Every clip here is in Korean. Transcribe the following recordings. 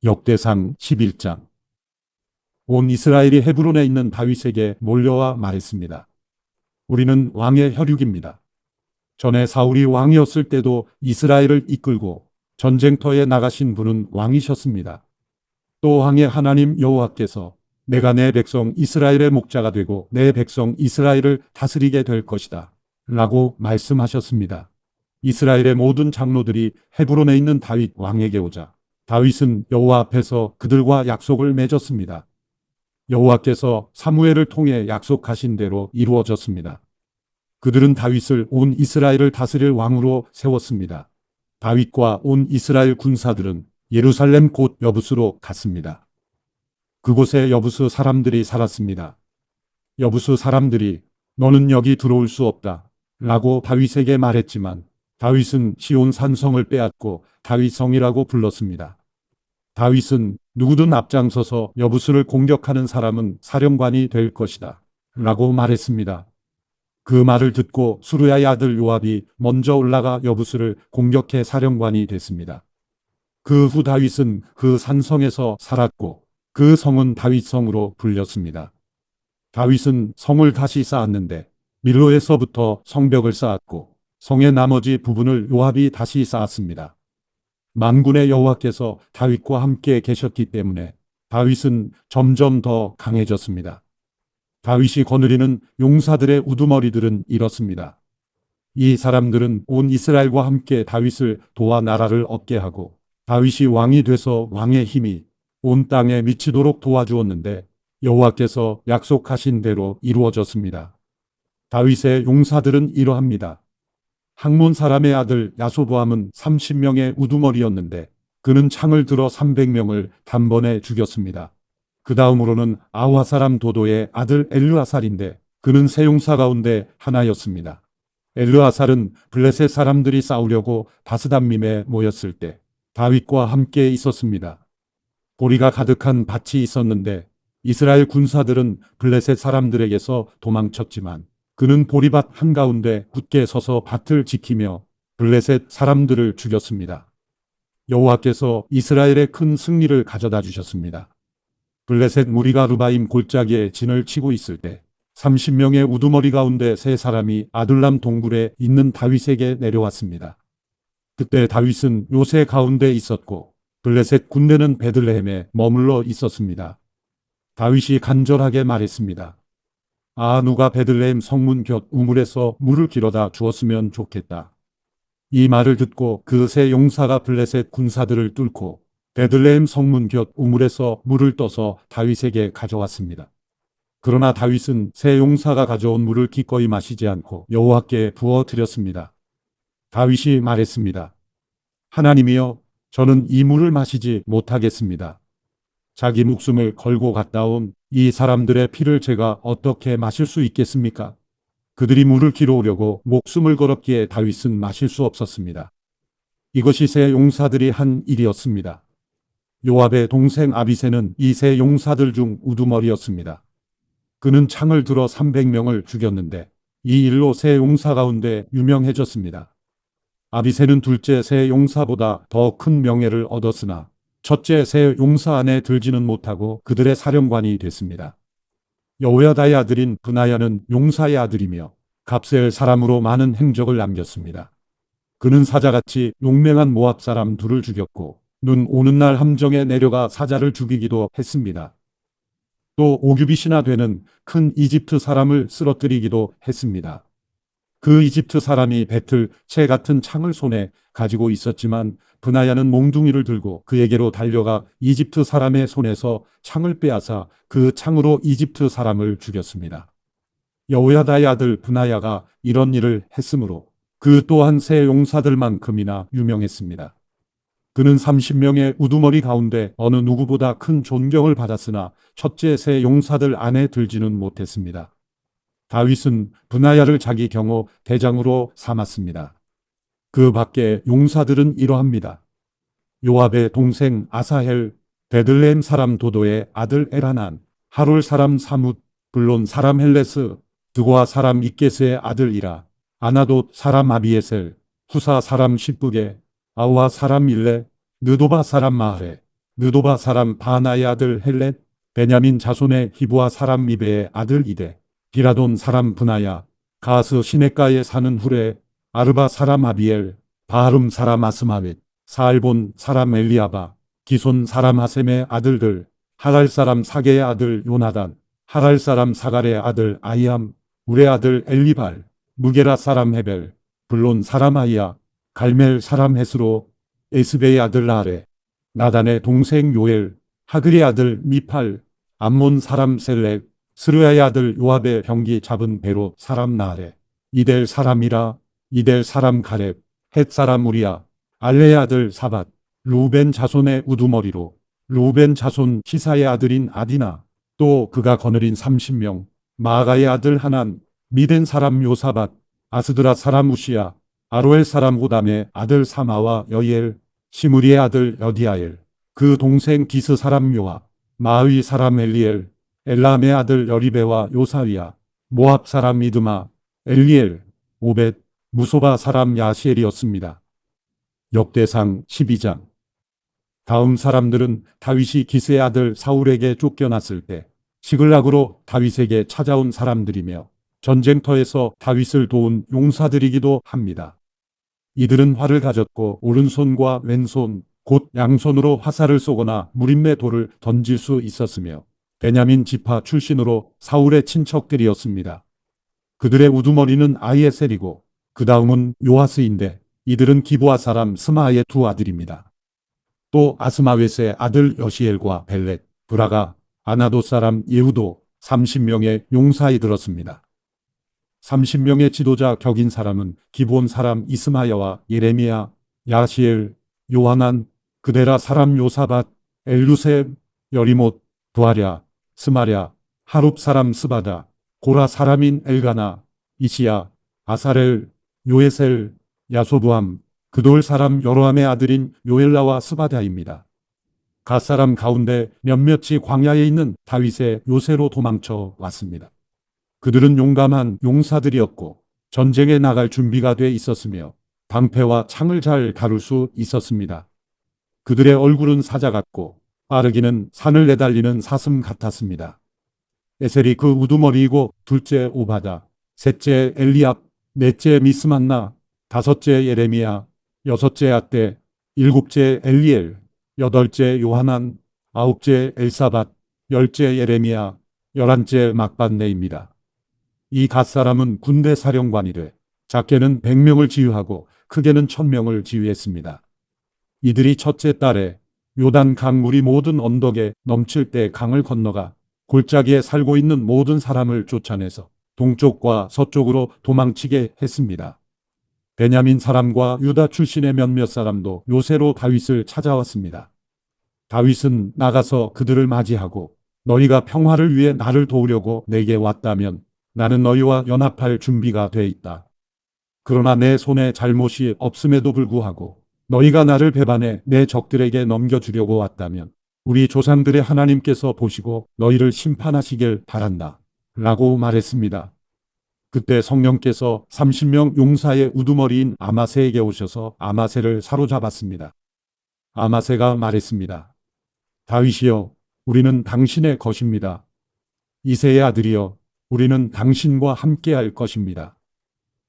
역대상 11장. 온 이스라엘이 헤브론에 있는 다윗에게 몰려와 말했습니다. 우리는 왕의 혈육입니다. 전에 사울이 왕이었을 때도 이스라엘을 이끌고 전쟁터에 나가신 분은 왕이셨습니다. 또 왕의 하나님 여호와께서 내가 내 백성 이스라엘의 목자가 되고 내 백성 이스라엘을 다스리게 될 것이다 라고 말씀하셨습니다. 이스라엘의 모든 장로들이 헤브론에 있는 다윗 왕에게 오자 다윗은 여호와 앞에서 그들과 약속을 맺었습니다. 여호와께서 사무엘을 통해 약속하신 대로 이루어졌습니다. 그들은 다윗을 온 이스라엘을 다스릴 왕으로 세웠습니다. 다윗과 온 이스라엘 군사들은 예루살렘 곧 여부스로 갔습니다. 그곳에 여부스 사람들이 살았습니다. 여부스 사람들이 너는 여기 들어올 수 없다 라고 다윗에게 말했지만 다윗은 시온 산성을 빼앗고 다윗성이라고 불렀습니다. 다윗은 누구든 앞장서서 여부스를 공격하는 사람은 사령관이 될 것이다 라고 말했습니다. 그 말을 듣고 수르야의 아들 요압이 먼저 올라가 여부스를 공격해 사령관이 됐습니다. 그 후 다윗은 그 산성에서 살았고 그 성은 다윗성으로 불렸습니다. 다윗은 성을 다시 쌓았는데 밀로에서부터 성벽을 쌓았고 성의 나머지 부분을 요압이 다시 쌓았습니다. 만군의 여호와께서 다윗과 함께 계셨기 때문에 다윗은 점점 더 강해졌습니다. 다윗이 거느리는 용사들의 우두머리들은 이렇습니다. 이 사람들은 온 이스라엘과 함께 다윗을 도와 나라를 얻게 하고 다윗이 왕이 돼서 왕의 힘이 온 땅에 미치도록 도와주었는데 여호와께서 약속하신 대로 이루어졌습니다. 다윗의 용사들은 이러합니다. 학몬 사람의 아들 야소보암은 30명의 우두머리였는데 그는 창을 들어 300명을 단번에 죽였습니다. 그 다음으로는 아와 사람 도도의 아들 엘르아살인데 그는 세 용사 가운데 하나였습니다. 엘르아살은 블레셋 사람들이 싸우려고 바스담밈에 모였을 때 다윗과 함께 있었습니다. 보리가 가득한 밭이 있었는데 이스라엘 군사들은 블레셋 사람들에게서 도망쳤지만 그는 보리밭 한가운데 굳게 서서 밭을 지키며 블레셋 사람들을 죽였습니다. 여호와께서 이스라엘의 큰 승리를 가져다 주셨습니다. 블레셋 무리가 르바임 골짜기에 진을 치고 있을 때 30명의 우두머리 가운데 세 사람이 아둘람 동굴에 있는 다윗에게 내려왔습니다. 그때 다윗은 요새 가운데 있었고 블레셋 군대는 베들레헴에 머물러 있었습니다. 다윗이 간절하게 말했습니다. 아, 누가 베들레헴 성문 곁 우물에서 물을 길어다 주었으면 좋겠다. 이 말을 듣고 그 세 용사가 블레셋 군사들을 뚫고 베들레헴 성문 곁 우물에서 물을 떠서 다윗에게 가져왔습니다. 그러나 다윗은 세 용사가 가져온 물을 기꺼이 마시지 않고 여호와께 부어 드렸습니다. 다윗이 말했습니다. 하나님이여, 저는 이 물을 마시지 못하겠습니다. 자기 목숨을 걸고 갔다 온 이 사람들의 피를 제가 어떻게 마실 수 있겠습니까? 그들이 물을 길어오려고 목숨을 걸었기에 다윗은 마실 수 없었습니다. 이것이 세 용사들이 한 일이었습니다. 요압의 동생 아비새는 이 세 용사들 중 우두머리였습니다. 그는 창을 들어 300명을 죽였는데 이 일로 세 용사 가운데 유명해졌습니다. 아비새는 둘째 세 용사보다 더 큰 명예를 얻었으나 첫째 세 용사 안에 들지는 못하고 그들의 사령관이 됐습니다. 여호야다의 아들인 브나야는 용사의 아들이며 갑세엘 사람으로 많은 행적을 남겼습니다. 그는 사자같이 용맹한 모압 사람 둘을 죽였고 눈 오는 날 함정에 내려가 사자를 죽이기도 했습니다. 또 오규빗이나 되는 큰 이집트 사람을 쓰러뜨리기도 했습니다. 그 이집트 사람이 배틀 채 같은 창을 손에 가지고 있었지만 브나야는 몽둥이를 들고 그에게로 달려가 이집트 사람의 손에서 창을 빼앗아 그 창으로 이집트 사람을 죽였습니다. 여호야다의 아들 브나야가 이런 일을 했으므로 그 또한 세 용사들만큼이나 유명했습니다. 그는 30명의 우두머리 가운데 어느 누구보다 큰 존경을 받았으나 첫째 세 용사들 안에 들지는 못했습니다. 다윗은 브나야를 자기 경호 대장으로 삼았습니다. 그 밖에 용사들은 이러합니다. 요압의 동생 아사헬, 베들레헴 사람 도도의 아들 에라난, 하롤 사람 사뭇, 블론 사람 헬레스, 드고아 사람 이게스의 아들 이라, 아나돗 사람 아비에셀, 후사 사람 십부게, 아우아 사람 일레, 느도바 사람 마흐레, 느도바 사람 바나의 아들 헬렛, 베냐민 자손의 히브아 사람 미베의 아들 이데, 비라돈 사람 브나야, 가스 시내가에 사는 후레, 아르바 사람 아비엘, 바하름 사람 아스마웻, 사알본 사람 엘리아바, 기손 사람 하셈의 아들들, 하랄 사람 사게의 아들 요나단, 하랄 사람 사갈의 아들 아이암, 우레 아들 엘리발, 무게라 사람 헤벨, 블론 사람 아이야, 갈멜 사람 헤스로, 에스베의 아들 라레, 나단의 동생 요엘, 하글의 아들 미팔, 암몬 사람 셀렉, 스르야의 아들 요압의 병기 잡은 배로 사람 나레, 이델 사람이라, 이델 사람 가렙, 헷 사람 우리야, 알레의 아들 사밧, 루벤 자손의 우두머리로, 루벤 자손 시사의 아들인 아디나, 또 그가 거느린 30명, 마아가의 아들 하난, 미덴 사람 요사밧, 아스드라 사람 우시야, 아로엘 사람 호담의 아들 사마와 여이엘, 시므리의 아들 여디아엘, 그 동생 기스 사람 요아, 마의 사람 엘리엘, 엘람의 아들 여리베와 요사위야, 모압 사람 이드마, 엘리엘, 오벳, 무소바 사람 야시엘이었습니다. 역대상 12장. 다음 사람들은 다윗이 기스의 아들 사울에게 쫓겨났을 때 시글락으로 다윗에게 찾아온 사람들이며 전쟁터에서 다윗을 도운 용사들이기도 합니다. 이들은 활을 가졌고 오른손과 왼손, 곧 양손으로 화살을 쏘거나 무림의 돌을 던질 수 있었으며 베냐민 지파 출신으로 사울의 친척들이었습니다. 그들의 우두머리는 아이에셀이고 그 다음은 요하스인데 이들은 기브아 사람 스마의 두 아들입니다. 또 아스마웻의 아들 여시엘과 벨렛, 브라가, 아나도 사람 예후도 30명의 용사이 들었습니다. 30명의 지도자 격인 사람은 기브온 사람 이스마야와 예레미야, 야시엘, 요하난, 그데라 사람 요사밧, 엘루셈, 여리못, 부하랴, 스마랴, 하룹 사람 스바다, 고라 사람인 엘가나, 이시야, 아사렐, 요에셀, 야소부함, 그돌 사람 여로함의 아들인 요엘라와 스바다입니다. 갓 사람 가운데 몇몇이 광야에 있는 다윗의 요새로 도망쳐 왔습니다. 그들은 용감한 용사들이었고 전쟁에 나갈 준비가 돼 있었으며 방패와 창을 잘 다룰 수 있었습니다. 그들의 얼굴은 사자 같고 빠르기는 산을 내달리는 사슴 같았습니다. 에셀이 그 우두머리이고 둘째 오바다, 셋째 엘리압, 넷째 미스만나, 다섯째 예레미야, 여섯째 아떼, 일곱째 엘리엘, 여덟째 요하난, 아홉째 엘사밧, 열째 예레미야, 열한째 막반네입니다. 이 갓사람은 군대 사령관이래 작게는 100명을 지휘하고 크게는 1000명을 지휘했습니다. 이들이 첫째 달에 요단 강물이 모든 언덕에 넘칠 때 강을 건너가 골짜기에 살고 있는 모든 사람을 쫓아내서 동쪽과 서쪽으로 도망치게 했습니다. 베냐민 사람과 유다 출신의 몇몇 사람도 요새로 다윗을 찾아왔습니다. 다윗은 나가서 그들을 맞이하고 너희가 평화를 위해 나를 도우려고 내게 왔다면 나는 너희와 연합할 준비가 돼 있다. 그러나 내 손에 잘못이 없음에도 불구하고 너희가 나를 배반해 내 적들에게 넘겨주려고 왔다면 우리 조상들의 하나님께서 보시고 너희를 심판하시길 바란다. 라고 말했습니다. 그때 성령께서 30명 용사의 우두머리인 아마세에게 오셔서 아마세를 사로잡았습니다. 아마세가 말했습니다. 다윗이여, 우리는 당신의 것입니다. 이새의 아들이여, 우리는 당신과 함께할 것입니다.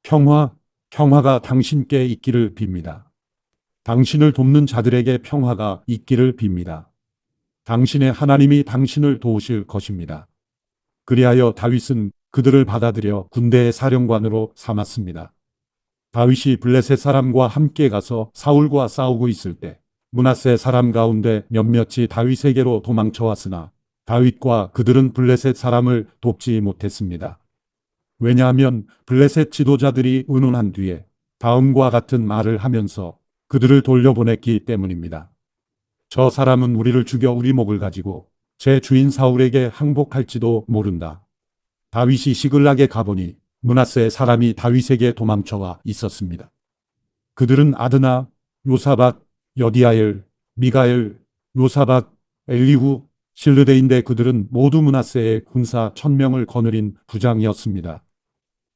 평화가 당신께 있기를 빕니다. 당신을 돕는 자들에게 평화가 있기를 빕니다. 당신의 하나님이 당신을 도우실 것입니다. 그리하여 다윗은 그들을 받아들여 군대의 사령관으로 삼았습니다. 다윗이 블레셋 사람과 함께 가서 사울과 싸우고 있을 때 므낫세 사람 가운데 몇몇이 다윗에게로 도망쳐 왔으나 다윗과 그들은 블레셋 사람을 돕지 못했습니다. 왜냐하면 블레셋 지도자들이 의논한 뒤에 다음과 같은 말을 하면서 그들을 돌려보냈기 때문입니다. 저 사람은 우리를 죽여 우리 목을 가지고 제 주인 사울에게 항복할지도 모른다. 다윗이 시글락에 가보니 므낫세 사람이 다윗에게 도망쳐와 있었습니다. 그들은 아드나, 요사밧, 여디아엘, 미가엘, 요사밧, 엘리후, 실르데인데 그들은 모두 므낫세의 군사 1000명을 거느린 부장이었습니다.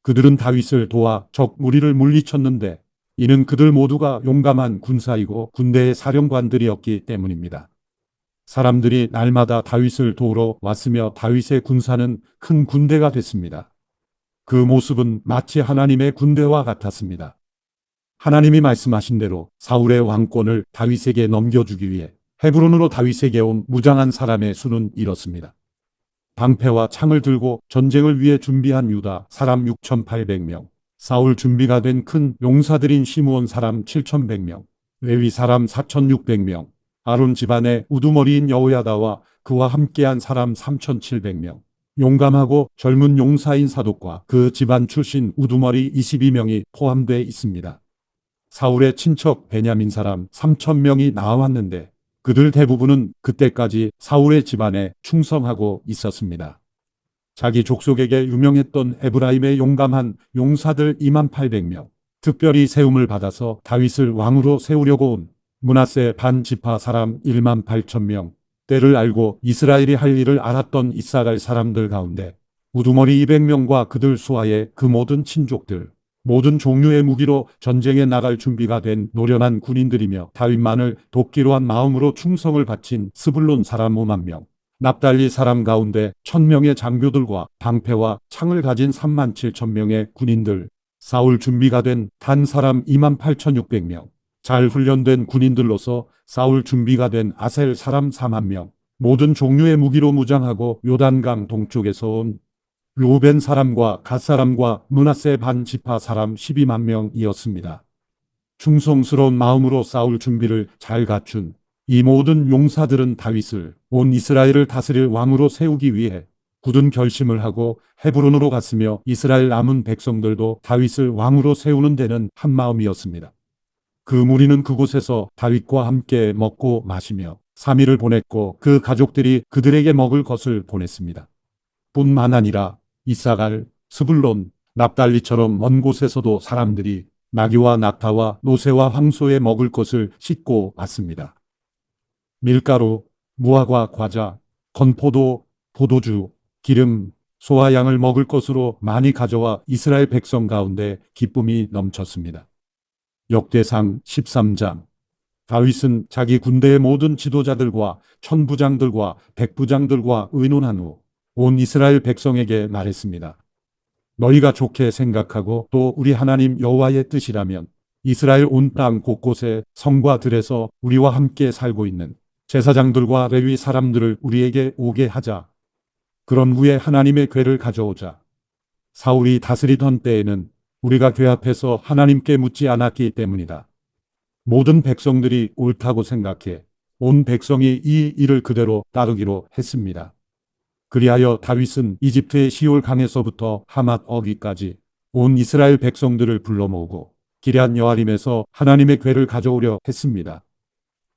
그들은 다윗을 도와 적 무리를 물리쳤는데 이는 그들 모두가 용감한 군사이고 군대의 사령관들이었기 때문입니다. 사람들이 날마다 다윗을 도우러 왔으며 다윗의 군사는 큰 군대가 됐습니다. 그 모습은 마치 하나님의 군대와 같았습니다. 하나님이 말씀하신 대로 사울의 왕권을 다윗에게 넘겨주기 위해 헤브론으로 다윗에게 온 무장한 사람의 수는 이렇습니다. 방패와 창을 들고 전쟁을 위해 준비한 유다 사람 6,800명, 사울 준비가 된 큰 용사들인 시므온 사람 7,100명, 레위 사람 4,600명, 아론 집안의 우두머리인 여호야다와 그와 함께한 사람 3,700명, 용감하고 젊은 용사인 사독과 그 집안 출신 우두머리 22명이 포함되어 있습니다. 사울의 친척 베냐민 사람 3,000명이 나왔는데 그들 대부분은 그때까지 사울의 집안에 충성하고 있었습니다. 자기 족속에게 유명했던 에브라임의 용감한 용사들 28,000명, 특별히 세움을 받아서 다윗을 왕으로 세우려고 온 므낫세 반 지파 사람 18,000명, 때를 알고 이스라엘이 할 일을 알았던 이사갈 사람들 가운데 우두머리 200명과 그들 수하의 그 모든 친족들, 모든 종류의 무기로 전쟁에 나갈 준비가 된 노련한 군인들이며 다윗만을 돕기로 한 마음으로 충성을 바친 스불론 사람 50,000명, 납달리 사람 가운데 1,000명의 장교들과 방패와 창을 가진 37,000명의 군인들, 사울 준비가 된 단 사람 28,600명, 잘 훈련된 군인들로서 사울 준비가 된 아셀 사람 40,000명, 모든 종류의 무기로 무장하고 요단강 동쪽에서 온 르우벤 사람과 갓 사람과 므낫세 반 지파 사람 12만 명이었습니다. 충성스러운 마음으로 싸울 준비를 잘 갖춘 이 모든 용사들은 다윗을 온 이스라엘을 다스릴 왕으로 세우기 위해 굳은 결심을 하고 헤브론으로 갔으며 이스라엘 남은 백성들도 다윗을 왕으로 세우는 데는 한마음이었습니다. 그 무리는 그곳에서 다윗과 함께 먹고 마시며 3일을 보냈고 그 가족들이 그들에게 먹을 것을 보냈습니다. 뿐만 아니라 이사갈, 스불론, 납달리처럼 먼 곳에서도 사람들이 나귀와 낙타와 노새와 황소에 먹을 것을 싣고 왔습니다. 밀가루, 무화과 과자, 건포도, 포도주, 기름, 소와 양을 먹을 것으로 많이 가져와 이스라엘 백성 가운데 기쁨이 넘쳤습니다. 역대상 13장. 다윗은 자기 군대의 모든 지도자들과 천부장들과 백부장들과 의논한 후 온 이스라엘 백성에게 말했습니다. 너희가 좋게 생각하고 또 우리 하나님 여호와의 뜻이라면 이스라엘 온 땅 곳곳에 성과 들에서 우리와 함께 살고 있는 제사장들과 레위 사람들을 우리에게 오게 하자. 그런 후에 하나님의 궤를 가져오자. 사울이 다스리던 때에는 우리가 궤 앞에서 하나님께 묻지 않았기 때문이다. 모든 백성들이 옳다고 생각해 온 백성이 이 일을 그대로 따르기로 했습니다. 그리하여 다윗은 이집트의 시올 강에서부터 하맛 어귀까지 온 이스라엘 백성들을 불러 모으고 기럇 여아림에서 하나님의 궤를 가져오려 했습니다.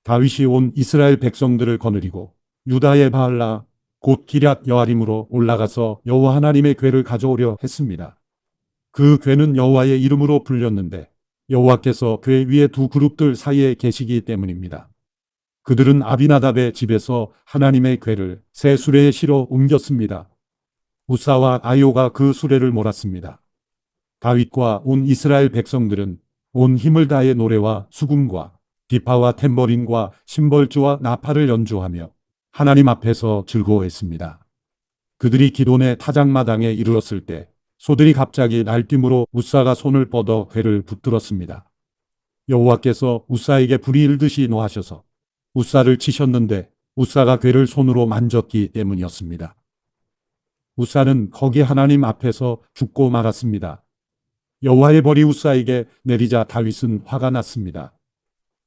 다윗이 온 이스라엘 백성들을 거느리고 유다의 바알라 곧 기럇 여아림으로 올라가서 여호와 하나님의 궤를 가져오려 했습니다. 그 궤는 여호와의 이름으로 불렸는데 여호와께서 궤 위에 두 그룹들 사이에 계시기 때문입니다. 그들은 아비나답의 집에서 하나님의 궤를 새 수레에 실어 옮겼습니다. 우사와 아이오가 그 수레를 몰았습니다. 다윗과 온 이스라엘 백성들은 온 힘을 다해 노래와 수금과 디파와 탬버린과 심벌주와 나팔을 연주하며 하나님 앞에서 즐거워했습니다. 그들이 기돈의 타작마당에 이르렀을 때 소들이 갑자기 날뛰므로 우사가 손을 뻗어 궤를 붙들었습니다. 여호와께서 우사에게 불이 일듯이 노하셔서 우사를 치셨는데 우사가 궤를 손으로 만졌기 때문이었습니다. 우사는 거기 하나님 앞에서 죽고 말았습니다. 여호와의 벌이 우사에게 내리자 다윗은 화가 났습니다.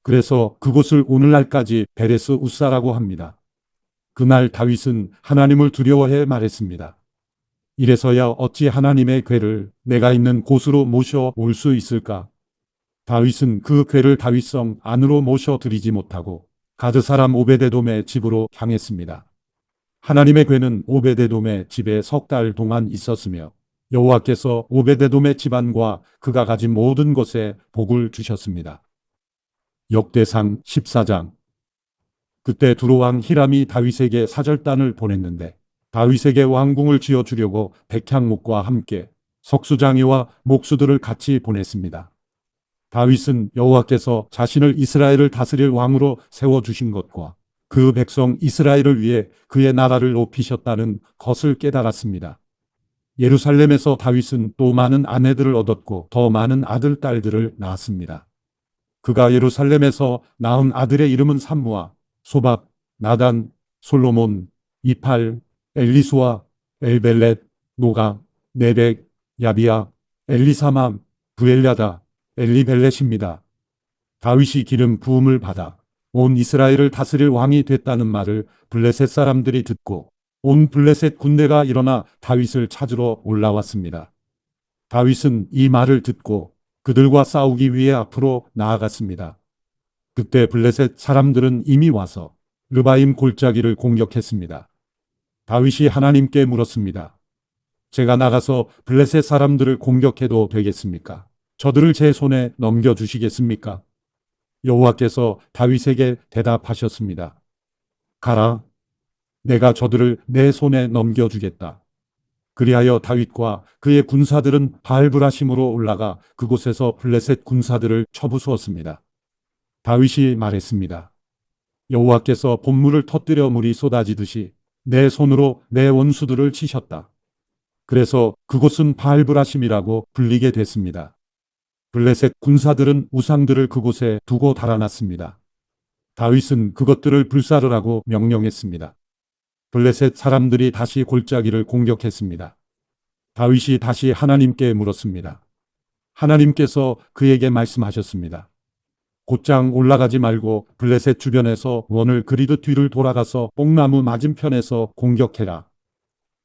그래서 그곳을 오늘날까지 베레스 우사라고 합니다. 그날 다윗은 하나님을 두려워해 말했습니다. 이래서야 어찌 하나님의 궤를 내가 있는 곳으로 모셔 올 수 있을까? 다윗은 그 궤를 다윗성 안으로 모셔 드리지 못하고 가드 사람 오베데돔의 집으로 향했습니다. 하나님의 궤는 오베데돔의 집에 3달 동안 있었으며 여호와께서 오베데돔의 집안과 그가 가진 모든 것에 복을 주셨습니다. 역대상 14장. 그때 두로왕 히람이 다윗에게 사절단을 보냈는데 다윗에게 왕궁을 지어주려고 백향목과 함께 석수장이와 목수들을 같이 보냈습니다. 다윗은 여호와께서 자신을 이스라엘을 다스릴 왕으로 세워주신 것과 그 백성 이스라엘을 위해 그의 나라를 높이셨다는 것을 깨달았습니다. 예루살렘에서 다윗은 또 많은 아내들을 얻었고 더 많은 아들, 딸들을 낳았습니다. 그가 예루살렘에서 낳은 아들의 이름은 삼무아, 소박, 나단, 솔로몬, 이팔, 엘리수아, 엘벨렛, 노가, 네벡, 야비야, 엘리사맘, 부엘야다, 엘리벨렛입니다. 다윗이 기름 부음을 받아 온 이스라엘을 다스릴 왕이 됐다는 말을 블레셋 사람들이 듣고 온 블레셋 군대가 일어나 다윗을 찾으러 올라왔습니다. 다윗은 이 말을 듣고 그들과 싸우기 위해 앞으로 나아갔습니다. 그때 블레셋 사람들은 이미 와서 르바임 골짜기를 공격했습니다. 다윗이 하나님께 물었습니다. 제가 나가서 블레셋 사람들을 공격해도 되겠습니까? 저들을 제 손에 넘겨주시겠습니까? 여호와께서 다윗에게 대답하셨습니다. 가라. 내가 저들을 내 손에 넘겨주겠다. 그리하여 다윗과 그의 군사들은 바알브라심으로 올라가 그곳에서 블레셋 군사들을 쳐부수었습니다. 다윗이 말했습니다. 여호와께서 본물을 터뜨려 물이 쏟아지듯이 내 손으로 내 원수들을 치셨다. 그래서 그곳은 바알브라심이라고 불리게 됐습니다. 블레셋 군사들은 우상들을 그곳에 두고 달아났습니다. 다윗은 그것들을 불사르라고 명령했습니다. 블레셋 사람들이 다시 골짜기를 공격했습니다. 다윗이 다시 하나님께 물었습니다. 하나님께서 그에게 말씀하셨습니다. 곧장 올라가지 말고 블레셋 주변에서 원을 그리듯 뒤를 돌아가서 뽕나무 맞은편에서 공격해라.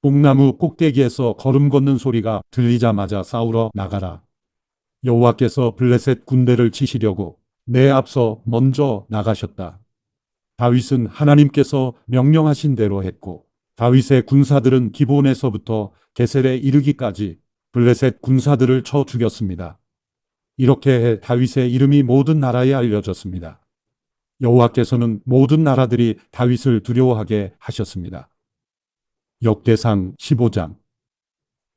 뽕나무 꼭대기에서 걸음 걷는 소리가 들리자마자 싸우러 나가라. 여호와께서 블레셋 군대를 치시려고 내 앞서 먼저 나가셨다. 다윗은 하나님께서 명령하신 대로 했고 다윗의 군사들은 기본에서부터 게셀에 이르기까지 블레셋 군사들을 쳐 죽였습니다. 이렇게 해 다윗의 이름이 모든 나라에 알려졌습니다. 여호와께서는 모든 나라들이 다윗을 두려워하게 하셨습니다. 역대상 15장.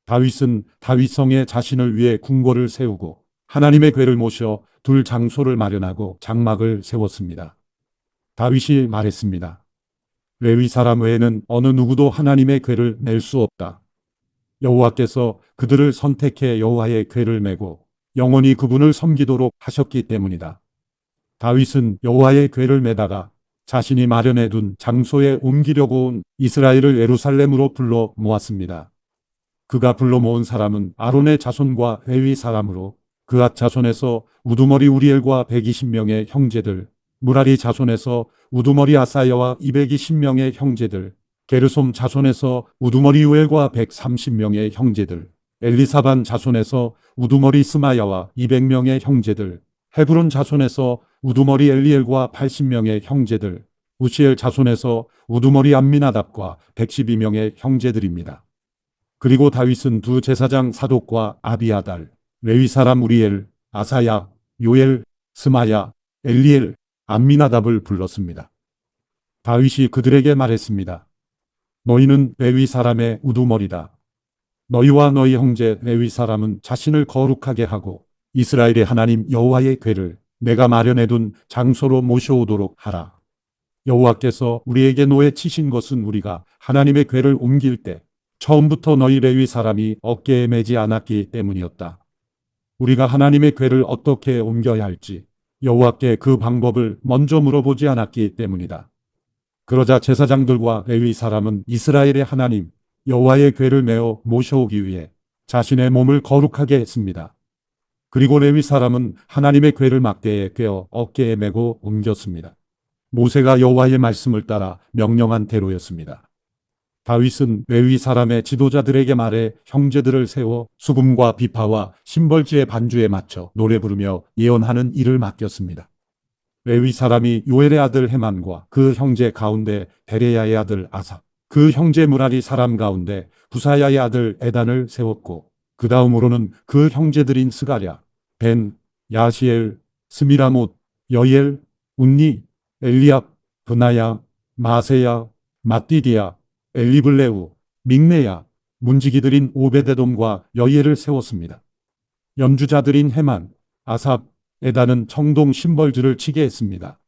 다윗은 다윗성에 자신을 위해 궁궐을 세우고 하나님의 궤를 모셔 둘 장소를 마련하고 장막을 세웠습니다. 다윗이 말했습니다. 레위 사람 외에는 어느 누구도 하나님의 궤를 멜 수 없다. 여호와께서 그들을 선택해 여호와의 궤를 메고 영원히 그분을 섬기도록 하셨기 때문이다. 다윗은 여호와의 궤를 메다가 자신이 마련해 둔 장소에 옮기려고 온 이스라엘을 예루살렘으로 불러 모았습니다. 그가 불러 모은 사람은 아론의 자손과 레위 사람으로 그앗 자손에서 우두머리 우리엘과 120명의 형제들, 무라리 자손에서 우두머리 아사야와 220명의 형제들, 게르솜 자손에서 우두머리 우엘과 130명의 형제들, 엘리사반 자손에서 우두머리 스마야와 200명의 형제들, 헤브론 자손에서 우두머리 엘리엘과 80명의 형제들, 우시엘 자손에서 우두머리 암미나답과 112명의 형제들입니다. 그리고 다윗은 두 제사장 사독과 아비아달, 레위 사람 우리엘, 아사야, 요엘, 스마야, 엘리엘, 암미나답을 불렀습니다. 다윗이 그들에게 말했습니다. 너희는 레위 사람의 우두머리다. 너희와 너희 형제 레위 사람은 자신을 거룩하게 하고 이스라엘의 하나님 여호와의 궤를 내가 마련해둔 장소로 모셔오도록 하라. 여호와께서 우리에게 노에 치신 것은 우리가 하나님의 궤를 옮길 때 처음부터 너희 레위 사람이 어깨에 매지 않았기 때문이었다. 우리가 하나님의 궤를 어떻게 옮겨야 할지 여호와께 그 방법을 먼저 물어보지 않았기 때문이다. 그러자 제사장들과 레위 사람은 이스라엘의 하나님 여호와의 궤를 메어 모셔오기 위해 자신의 몸을 거룩하게 했습니다. 그리고 레위 사람은 하나님의 궤를 막대에 꿰어 어깨에 메고 옮겼습니다. 모세가 여호와의 말씀을 따라 명령한 대로였습니다. 다윗은 레위 사람의 지도자들에게 말해 형제들을 세워 수금과 비파와 심벌지의 반주에 맞춰 노래 부르며 예언하는 일을 맡겼습니다. 레위 사람이 요엘의 아들 헤만과 그 형제 가운데 베레야의 아들 아삽, 그 형제 무라리 사람 가운데 부사야의 아들 에단을 세웠고 그 다음으로는 그 형제들인 스가랴, 벤, 야시엘, 스미라못, 여이엘, 운니, 엘리압, 브나야, 마세야, 마띠디야, 엘리블레우, 믹네야, 문지기들인 오베데돔과 여이엘을 세웠습니다. 연주자들인 헤만, 아삽, 에다는 청동 심벌주를 치게 했습니다.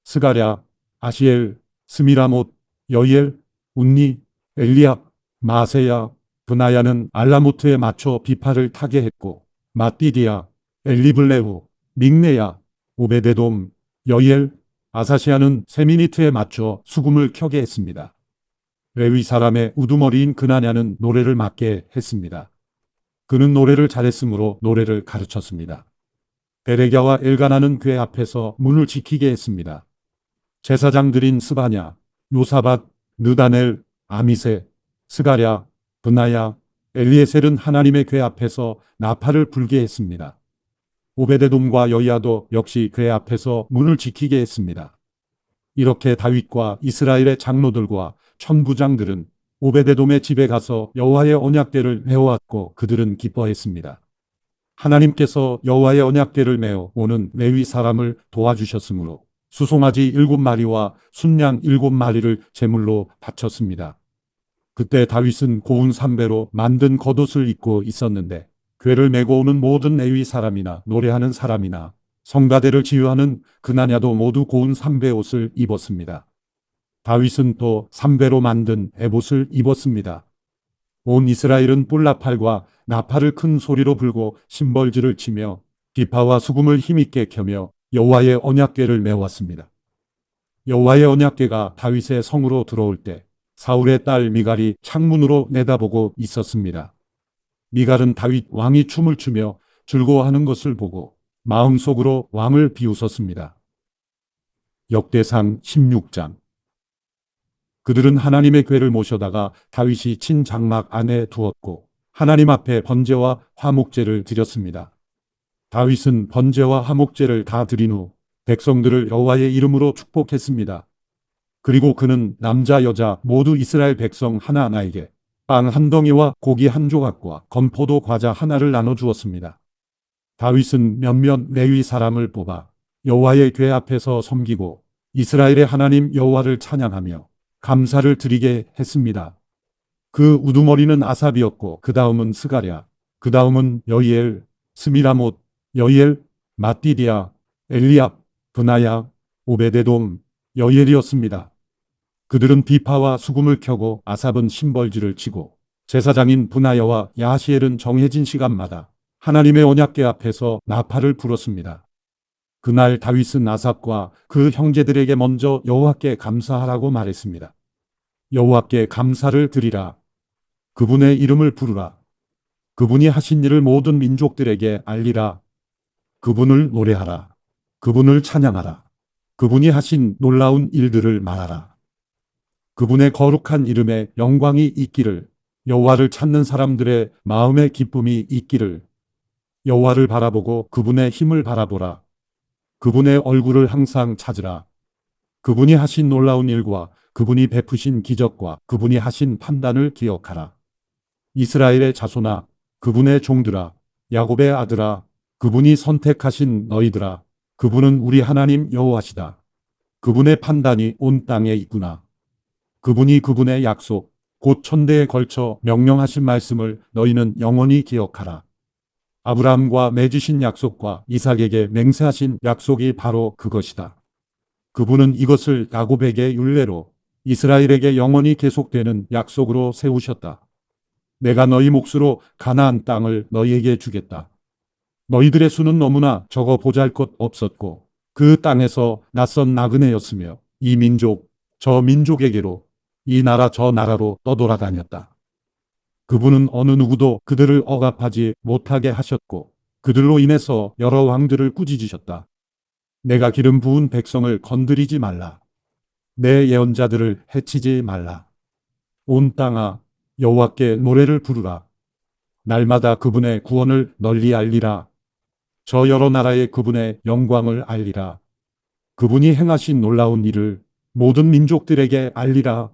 스가랴, 아시엘, 스미라못, 여이엘, 운니, 엘리압, 마세야, 브나야는 알라모트에 맞춰 비파를 타게했고 마띠디아, 엘리블레후, 믹네야, 오베데돔, 여이엘, 아사시아는 세미니트에 맞춰 수금을 켜게 했습니다. 레위 사람의 우두머리인 그나냐는 노래를 맡게 했습니다. 그는 노래를 잘했으므로 노래를 가르쳤습니다. 베레갸와 엘가나는 궤 앞에서 문을 지키게 했습니다. 제사장들인 스바냐, 요사밧, 느다넬, 아미세, 스가랴, 브나야, 엘리에셀은 하나님의 궤 앞에서 나팔을 불게 했습니다. 오베데돔과 여이야도 역시 궤 앞에서 문을 지키게 했습니다. 이렇게 다윗과 이스라엘의 장로들과 천부장들은 오베데돔의 집에 가서 여호와의 언약궤를 메어왔고 그들은 기뻐했습니다. 하나님께서 여호와의 언약궤를 메어 오는 레위 사람을 도와주셨으므로 수송아지 7마리와 순양 7마리를 제물로 바쳤습니다. 그때 다윗은 고운 삼배로 만든 겉옷을 입고 있었는데 궤를 메고 오는 모든 레위 사람이나 노래하는 사람이나 성가대를 지휘하는 그나냐도 모두 고운 삼배 옷을 입었습니다. 다윗은 또 삼배로 만든 에봇을 입었습니다. 온 이스라엘은 뿔나팔과 나팔을 큰 소리로 불고 심벌지를 치며 비파와 수금을 힘있게 켜며 여호와의 언약궤를 메왔습니다. 여호와의 언약궤가 다윗의 성으로 들어올 때 사울의 딸 미갈이 창문으로 내다보고 있었습니다. 미갈은 다윗 왕이 춤을 추며 즐거워하는 것을 보고 마음속으로 왕을 비웃었습니다. 역대상 16장. 그들은 하나님의 궤를 모셔다가 다윗이 친 장막 안에 두었고 하나님 앞에 번제와 화목제를 드렸습니다. 다윗은 번제와 화목제를 다 드린 후 백성들을 여호와의 이름으로 축복했습니다. 그리고 그는 남자 여자 모두 이스라엘 백성 하나하나에게 빵 한 덩이와 고기 한 조각과 건포도 과자 하나를 나눠 주었습니다. 다윗은 몇몇 레위 사람을 뽑아 여호와의 궤 앞에서 섬기고 이스라엘의 하나님 여호와를 찬양하며 감사를 드리게 했습니다. 그 우두머리는 아삽이었고 그 다음은 스가랴, 그 다음은 여이엘, 스미라못, 여이엘, 마띠디아, 엘리압, 브나야, 오베데돔, 여이엘이었습니다. 그들은 비파와 수금을 켜고 아삽은 심벌지를 치고 제사장인 브나야와 야시엘은 정해진 시간마다 하나님의 언약궤 앞에서 나팔을 불었습니다. 그날 다윗은 아삽과 그 형제들에게 먼저 여호와께 감사하라고 말했습니다. 여호와께 감사를 드리라. 그분의 이름을 부르라. 그분이 하신 일을 모든 민족들에게 알리라. 그분을 노래하라. 그분을 찬양하라. 그분이 하신 놀라운 일들을 말하라. 그분의 거룩한 이름에 영광이 있기를, 여호와를 찾는 사람들의 마음의 기쁨이 있기를, 여호와를 바라보고 그분의 힘을 바라보라. 그분의 얼굴을 항상 찾으라. 그분이 하신 놀라운 일과 그분이 베푸신 기적과 그분이 하신 판단을 기억하라. 이스라엘의 자손아, 그분의 종들아, 야곱의 아들아, 그분이 선택하신 너희들아, 그분은 우리 하나님 여호와시다. 그분의 판단이 온 땅에 있구나. 그분이 그분의 약속, 곧 천대에 걸쳐 명령하신 말씀을 너희는 영원히 기억하라. 아브라함과 맺으신 약속과 이삭에게 맹세하신 약속이 바로 그것이다. 그분은 이것을 야곱에게 율례로 이스라엘에게 영원히 계속되는 약속으로 세우셨다. 내가 너희 몫으로 가나안 땅을 너희에게 주겠다. 너희들의 수는 너무나 적어 보잘것없었고 그 땅에서 낯선 나그네였으며 이 민족 저 민족에게로 이 나라 저 나라로 떠돌아다녔다. 그분은 어느 누구도 그들을 억압하지 못하게 하셨고 그들로 인해서 여러 왕들을 꾸짖으셨다. 내가 기름 부은 백성을 건드리지 말라. 내 예언자들을 해치지 말라. 온 땅아 여호와께 노래를 부르라. 날마다 그분의 구원을 널리 알리라. 저 여러 나라의 그분의 영광을 알리라. 그분이 행하신 놀라운 일을 모든 민족들에게 알리라.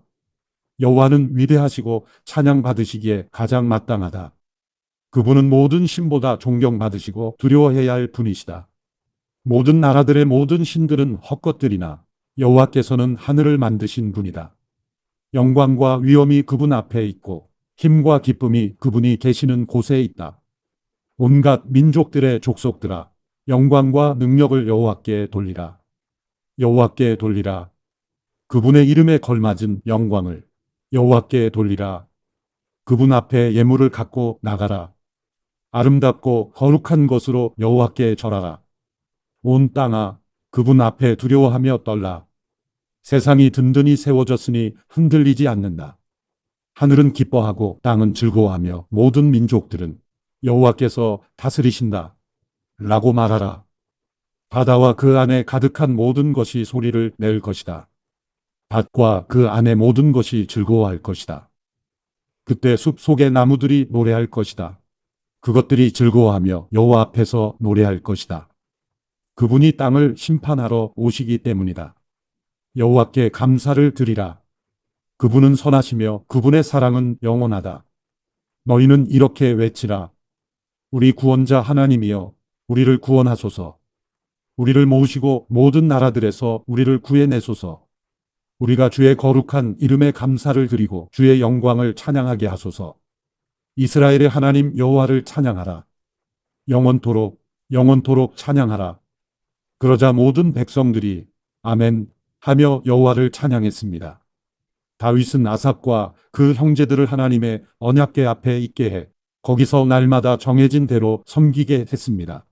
여호와는 위대하시고 찬양받으시기에 가장 마땅하다. 그분은 모든 신보다 존경받으시고 두려워해야 할 분이시다. 모든 나라들의 모든 신들은 헛것들이나 여호와께서는 하늘을 만드신 분이다. 영광과 위엄이 그분 앞에 있고 힘과 기쁨이 그분이 계시는 곳에 있다. 온갖 민족들의 족속들아, 영광과 능력을 여호와께 돌리라. 여호와께 돌리라. 그분의 이름에 걸맞은 영광을 여호와께 돌리라. 그분 앞에 예물을 갖고 나가라. 아름답고 거룩한 것으로 여호와께 절하라. 온 땅아, 그분 앞에 두려워하며 떨라. 세상이 든든히 세워졌으니 흔들리지 않는다. 하늘은 기뻐하고 땅은 즐거워하며 모든 민족들은 여호와께서 다스리신다. 라고 말하라. 바다와 그 안에 가득한 모든 것이 소리를 낼 것이다. 밭과 그 안에 모든 것이 즐거워할 것이다. 그때 숲 속의 나무들이 노래할 것이다. 그것들이 즐거워하며 여호와 앞에서 노래할 것이다. 그분이 땅을 심판하러 오시기 때문이다. 여호와께 감사를 드리라. 그분은 선하시며 그분의 사랑은 영원하다. 너희는 이렇게 외치라. 우리 구원자 하나님이여, 우리를 구원하소서. 우리를 모으시고 모든 나라들에서 우리를 구해내소서. 우리가 주의 거룩한 이름에 감사를 드리고 주의 영광을 찬양하게 하소서. 이스라엘의 하나님 여호와를 찬양하라. 영원토록 영원토록 찬양하라. 그러자 모든 백성들이 아멘 하며 여호와를 찬양했습니다. 다윗은 아삽과 그 형제들을 하나님의 언약궤 앞에 있게 해 거기서 날마다 정해진 대로 섬기게 했습니다.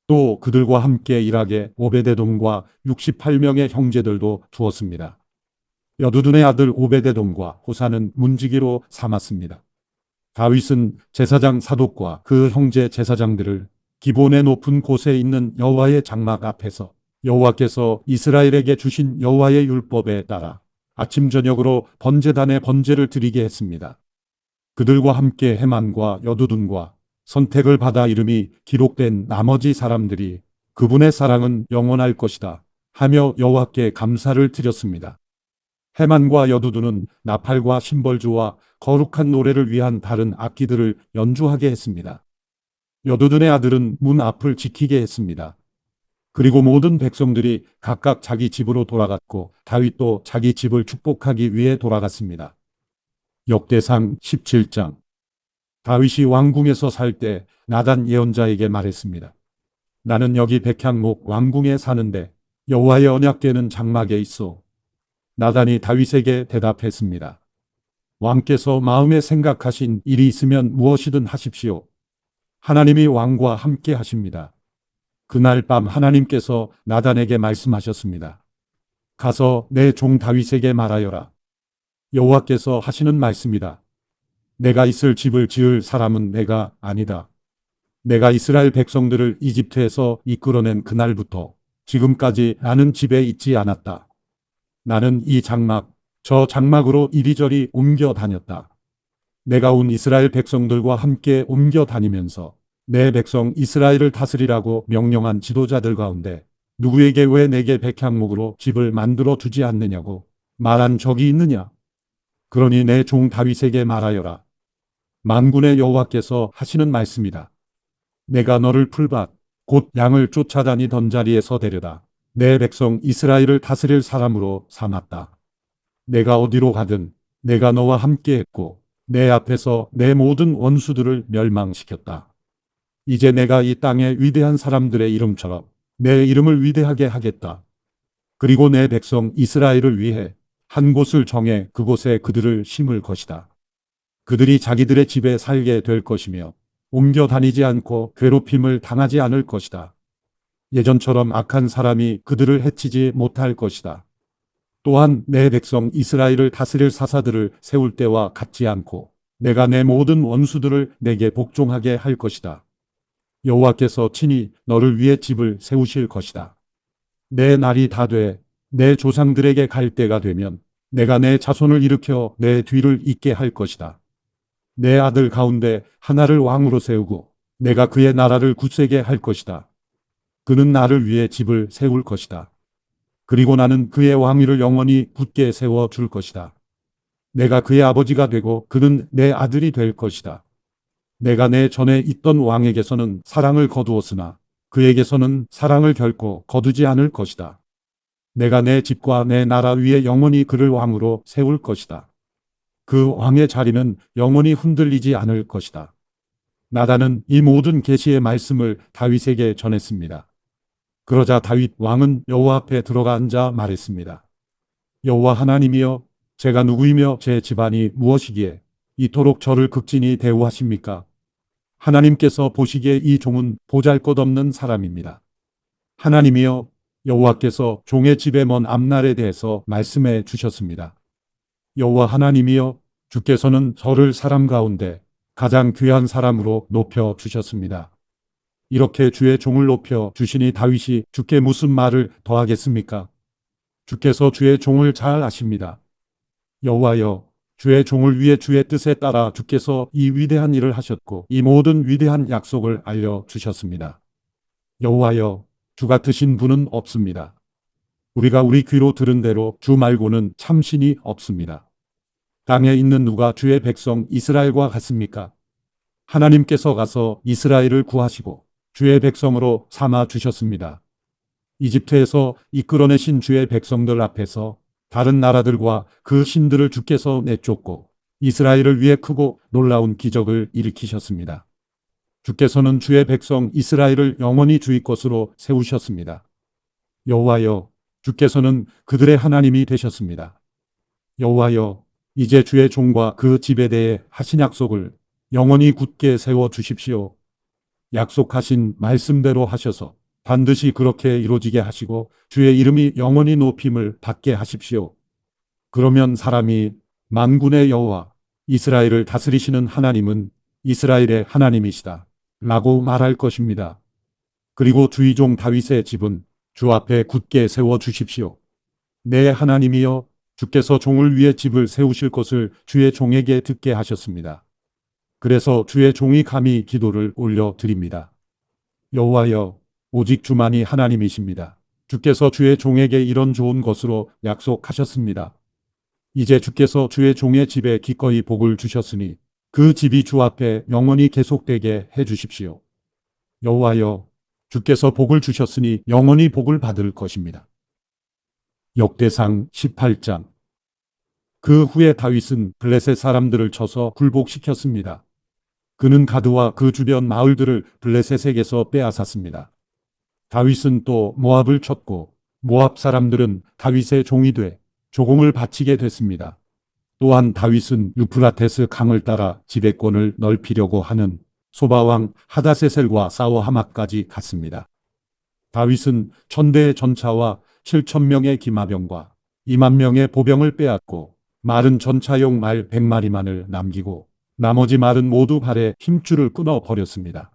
또 그들과 함께 일하게 오베데돔과 68명의 형제들도 두었습니다. 여두둔의 아들 오베데돔과 호사는 문지기로 삼았습니다. 다윗은 제사장 사독과 그 형제 제사장들을 기본의 높은 곳에 있는 여호와의 장막 앞에서 여호와께서 이스라엘에게 주신 여호와의 율법에 따라 아침 저녁으로 번제단에 번제를 드리게 했습니다. 그들과 함께 헤만과 여두둔과 선택을 받아 이름이 기록된 나머지 사람들이 그분의 사랑은 영원할 것이다 하며 여호와께 감사를 드렸습니다. 헤만과 여두둔은 나팔과 심벌주와 거룩한 노래를 위한 다른 악기들을 연주하게 했습니다. 여두둔의 아들은 문 앞을 지키게 했습니다. 그리고 모든 백성들이 각각 자기 집으로 돌아갔고 다윗도 자기 집을 축복하기 위해 돌아갔습니다. 역대상 17장. 다윗이 왕궁에서 살 때 나단 예언자에게 말했습니다. 나는 여기 백향목 왕궁에 사는데 여호와의 언약궤는 장막에 있어. 나단이 다윗에게 대답했습니다. 왕께서 마음에 생각하신 일이 있으면 무엇이든 하십시오. 하나님이 왕과 함께 하십니다. 그날 밤 하나님께서 나단에게 말씀하셨습니다. 가서 내 종 다윗에게 말하여라. 여호와께서 하시는 말씀이다. 내가 있을 집을 지을 사람은 내가 아니다. 내가 이스라엘 백성들을 이집트에서 이끌어낸 그날부터 지금까지 나는 집에 있지 않았다. 나는 이 장막, 저 장막으로 이리저리 옮겨 다녔다. 내가 온 이스라엘 백성들과 함께 옮겨 다니면서 내 백성 이스라엘을 다스리라고 명령한 지도자들 가운데 누구에게 왜 내게 백향목으로 집을 만들어 주지 않느냐고 말한 적이 있느냐? 그러니 내 종 다윗에게 말하여라. 만군의 여호와께서 하시는 말씀이다. 내가 너를 풀밭, 곧 양을 쫓아다니던 자리에서 데려다 내 백성 이스라엘을 다스릴 사람으로 삼았다. 내가 어디로 가든 내가 너와 함께 했고 내 앞에서 내 모든 원수들을 멸망시켰다. 이제 내가 이 땅의 위대한 사람들의 이름처럼 내 이름을 위대하게 하겠다. 그리고 내 백성 이스라엘을 위해 한 곳을 정해 그곳에 그들을 심을 것이다. 그들이 자기들의 집에 살게 될 것이며 옮겨 다니지 않고 괴롭힘을 당하지 않을 것이다. 예전처럼 악한 사람이 그들을 해치지 못할 것이다. 또한 내 백성 이스라엘을 다스릴 사사들을 세울 때와 같지 않고 내가 내 모든 원수들을 내게 복종하게 할 것이다. 여호와께서 친히 너를 위해 집을 세우실 것이다. 내 날이 다 돼 내 조상들에게 갈 때가 되면 내가 내 자손을 일으켜 내 뒤를 잇게 할 것이다. 내 아들 가운데 하나를 왕으로 세우고 내가 그의 나라를 굳세게 할 것이다. 그는 나를 위해 집을 세울 것이다. 그리고 나는 그의 왕위를 영원히 굳게 세워 줄 것이다. 내가 그의 아버지가 되고 그는 내 아들이 될 것이다. 내가 내 전에 있던 왕에게서는 사랑을 거두었으나 그에게서는 사랑을 결코 거두지 않을 것이다. 내가 내 집과 내 나라 위에 영원히 그를 왕으로 세울 것이다. 그 왕의 자리는 영원히 흔들리지 않을 것이다. 나단은 이 모든 계시의 말씀을 다윗에게 전했습니다. 그러자 다윗 왕은 여호와 앞에 들어가 앉아 말했습니다. 여호와 하나님이여, 제가 누구이며 제 집안이 무엇이기에 이토록 저를 극진히 대우하십니까? 하나님께서 보시기에 이 종은 보잘것없는 사람입니다. 하나님이여, 여호와께서 종의 집에 먼 앞날에 대해서 말씀해 주셨습니다. 여호와 하나님이여, 주께서는 저를 사람 가운데 가장 귀한 사람으로 높여 주셨습니다. 이렇게 주의 종을 높여 주시니 다윗이 주께 무슨 말을 더하겠습니까? 주께서 주의 종을 잘 아십니다. 여호와여, 주의 종을 위해 주의 뜻에 따라 주께서 이 위대한 일을 하셨고 이 모든 위대한 약속을 알려주셨습니다. 여호와여, 주 같으신 분은 없습니다. 우리가 우리 귀로 들은 대로 주 말고는 참신이 없습니다. 땅에 있는 누가 주의 백성 이스라엘과 같습니까? 하나님께서 가서 이스라엘을 구하시고 주의 백성으로 삼아 주셨습니다. 이집트에서 이끌어내신 주의 백성들 앞에서 다른 나라들과 그 신들을 주께서 내쫓고 이스라엘을 위해 크고 놀라운 기적을 일으키셨습니다. 주께서는 주의 백성 이스라엘을 영원히 주의 것으로 세우셨습니다. 여호와여, 주께서는 그들의 하나님이 되셨습니다. 여호와여, 이제 주의 종과 그 집에 대해 하신 약속을 영원히 굳게 세워 주십시오. 약속하신 말씀대로 하셔서 반드시 그렇게 이루어지게 하시고 주의 이름이 영원히 높임을 받게 하십시오. 그러면 사람이 만군의 여호와, 이스라엘을 다스리시는 하나님은 이스라엘의 하나님이시다 라고 말할 것입니다. 그리고 주의 종 다윗의 집은 주 앞에 굳게 세워 주십시오. 내 하나님이여, 주께서 종을 위해 집을 세우실 것을 주의 종에게 듣게 하셨습니다. 그래서 주의 종이 감히 기도를 올려드립니다. 여호와여, 오직 주만이 하나님이십니다. 주께서 주의 종에게 이런 좋은 것으로 약속하셨습니다. 이제 주께서 주의 종의 집에 기꺼이 복을 주셨으니 그 집이 주 앞에 영원히 계속되게 해 주십시오. 여호와여, 주께서 복을 주셨으니 영원히 복을 받을 것입니다. 역대상 18장. 그 후에 다윗은 블레셋 사람들을 쳐서 굴복시켰습니다. 그는 가드와 그 주변 마을들을 블레셋에게서 빼앗았습니다. 다윗은 또 모압을 쳤고 모압 사람들은 다윗의 종이 돼 조공을 바치게 됐습니다. 또한 다윗은 유프라테스 강을 따라 지배권을 넓히려고 하는 소바왕 하다세셀과 싸워 하마까지 갔습니다. 다윗은 1000대의 전차와 7000명의 기마병과 20000명의 보병을 빼앗고 마른 전차용 말 100마리만을 남기고 나머지 말은 모두 발에 힘줄을 끊어 버렸습니다.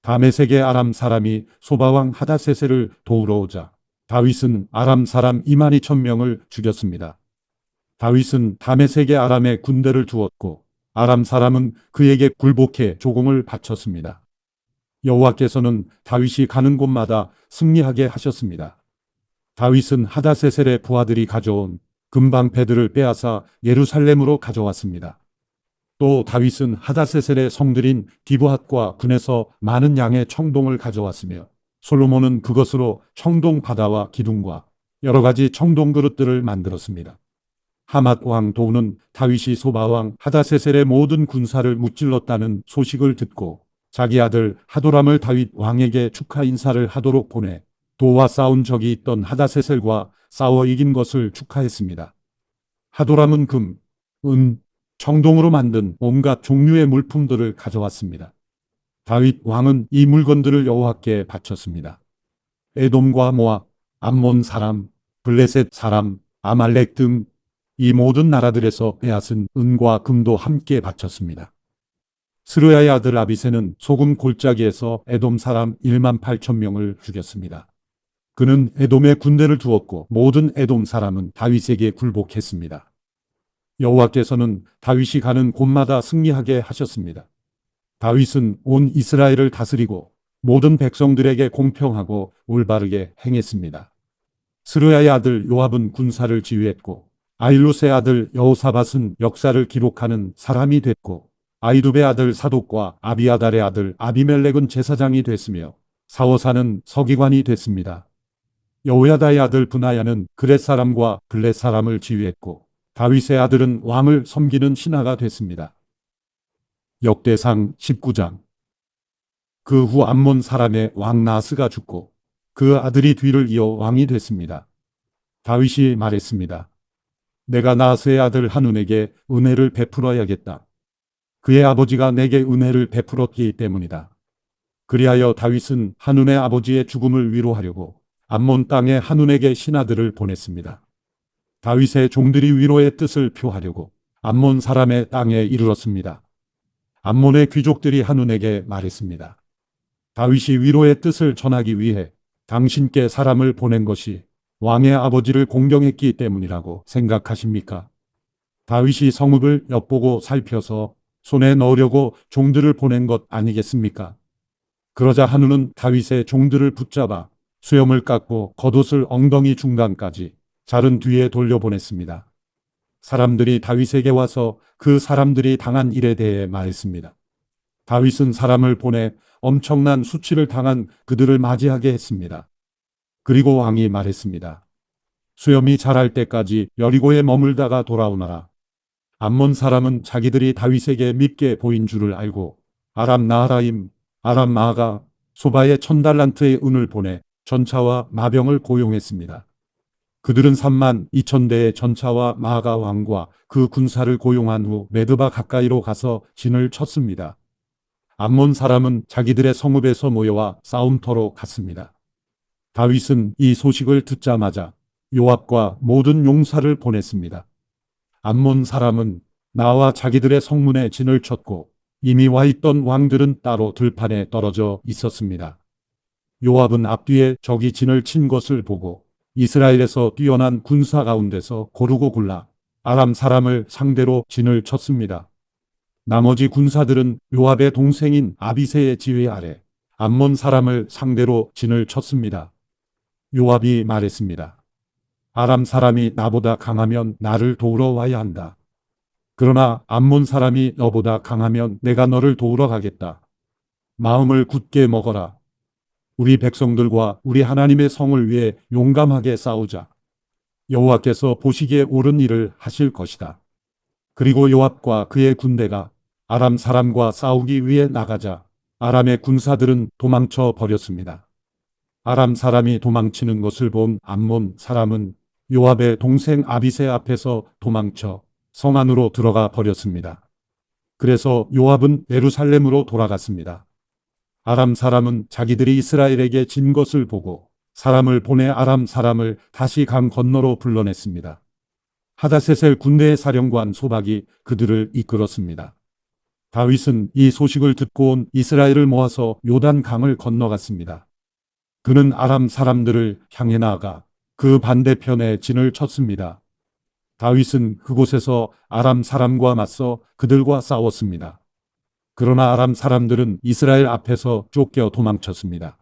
다메섹의 아람 사람이 소바왕 하다세셀을 도우러 오자 다윗은 아람 사람 22,000명을 죽였습니다. 다윗은 다메섹의 아람에 군대를 두었고 아람 사람은 그에게 굴복해 조공을 바쳤습니다. 여호와께서는 다윗이 가는 곳마다 승리하게 하셨습니다. 다윗은 하다세셀의 부하들이 가져온 금방패들을 빼앗아 예루살렘으로 가져왔습니다. 또 다윗은 하다세셀의 성들인 기브앗과 군에서 많은 양의 청동을 가져왔으며 솔로몬은 그것으로 청동 바다와 기둥과 여러 가지 청동 그릇들을 만들었습니다. 하맛 왕 도우는 다윗이 소바왕 하다세셀의 모든 군사를 무찔렀다는 소식을 듣고 자기 아들 하도람을 다윗 왕에게 축하 인사를 하도록 보내 도와 싸운 적이 있던 하다세셀과 싸워 이긴 것을 축하했습니다. 하도람은 금, 은, 청동으로 만든 온갖 종류의 물품들을 가져왔습니다. 다윗 왕은 이 물건들을 여호와께 바쳤습니다. 에돔과 모압, 암몬 사람, 블레셋 사람, 아말렉 등 이 모든 나라들에서 빼앗은 은과 금도 함께 바쳤습니다. 스루야의 아들 아비새는 소금 골짜기에서 에돔 사람 18,000명을 죽였습니다. 그는 에돔에 군대를 두었고 모든 에돔 사람은 다윗에게 굴복했습니다. 여호와께서는 다윗이 가는 곳마다 승리하게 하셨습니다. 다윗은 온 이스라엘을 다스리고 모든 백성들에게 공평하고 올바르게 행했습니다. 스루야의 아들 요압은 군사를 지휘했고 아일루스의 아들 여호사밧은 역사를 기록하는 사람이 됐고 아이두베의 아들 사독과 아비아달의 아들 아비멜렉은 제사장이 됐으며 사워사는 서기관이 됐습니다. 여호야다의 아들 브나야는 그렛 사람과 블렛 사람을 지휘했고 다윗의 아들은 왕을 섬기는 신하가 됐습니다. 역대상 19장. 그 후 암몬 사람의 왕 나스가 죽고 그 아들이 뒤를 이어 왕이 됐습니다. 다윗이 말했습니다. 내가 나아스의 아들 한운에게 은혜를 베풀어야겠다. 그의 아버지가 내게 은혜를 베풀었기 때문이다. 그리하여 다윗은 한운의 아버지의 죽음을 위로하려고 암몬 땅에 한운에게 신하들을 보냈습니다. 다윗의 종들이 위로의 뜻을 표하려고 암몬 사람의 땅에 이르렀습니다. 암몬의 귀족들이 한운에게 말했습니다. 다윗이 위로의 뜻을 전하기 위해 당신께 사람을 보낸 것이 왕의 아버지를 공경했기 때문이라고 생각하십니까? 다윗이 성읍을 엿보고 살펴서 손에 넣으려고 종들을 보낸 것 아니겠습니까? 그러자 한우는 다윗의 종들을 붙잡아 수염을 깎고 겉옷을 엉덩이 중간까지 자른 뒤에 돌려보냈습니다. 사람들이 다윗에게 와서 그 사람들이 당한 일에 대해 말했습니다. 다윗은 사람을 보내 엄청난 수치를 당한 그들을 맞이하게 했습니다. 그리고 왕이 말했습니다. 수염이 자랄 때까지 여리고에 머물다가 돌아오너라. 암몬 사람은 자기들이 다윗에게 밉게 보인 줄을 알고 아람 나하라임, 아람 마아가 소바에 1000달란트의 은을 보내 전차와 마병을 고용했습니다. 그들은 3만 2천 대의 전차와 마아가 왕과 그 군사를 고용한 후 메드바 가까이로 가서 진을 쳤습니다. 암몬 사람은 자기들의 성읍에서 모여와 싸움터로 갔습니다. 다윗은 이 소식을 듣자마자 요압과 모든 용사를 보냈습니다. 암몬 사람은 나와 자기들의 성문에 진을 쳤고 이미 와 있던 왕들은 따로 들판에 떨어져 있었습니다. 요압은 앞뒤에 적이 진을 친 것을 보고 이스라엘에서 뛰어난 군사 가운데서 고르고 골라 아람 사람을 상대로 진을 쳤습니다. 나머지 군사들은 요압의 동생인 아비새의 지휘 아래 암몬 사람을 상대로 진을 쳤습니다. 요압이 말했습니다. 아람 사람이 나보다 강하면 나를 도우러 와야 한다. 그러나 암몬 사람이 너보다 강하면 내가 너를 도우러 가겠다. 마음을 굳게 먹어라. 우리 백성들과 우리 하나님의 성을 위해 용감하게 싸우자. 여호와께서 보시기에 옳은 일을 하실 것이다. 그리고 요압과 그의 군대가 아람 사람과 싸우기 위해 나가자 아람의 군사들은 도망쳐 버렸습니다. 아람 사람이 도망치는 것을 본 암몬 사람은 요압의 동생 아비새 앞에서 도망쳐 성 안으로 들어가 버렸습니다. 그래서 요압은 예루살렘으로 돌아갔습니다. 아람 사람은 자기들이 이스라엘에게 진 것을 보고 사람을 보내 아람 사람을 다시 강 건너로 불러냈습니다. 하다세셀 군대의 사령관 소박이 그들을 이끌었습니다. 다윗은 이 소식을 듣고 온 이스라엘을 모아서 요단 강을 건너갔습니다. 그는 아람 사람들을 향해 나아가 그 반대편에 진을 쳤습니다. 다윗은 그곳에서 아람 사람과 맞서 그들과 싸웠습니다. 그러나 아람 사람들은 이스라엘 앞에서 쫓겨 도망쳤습니다.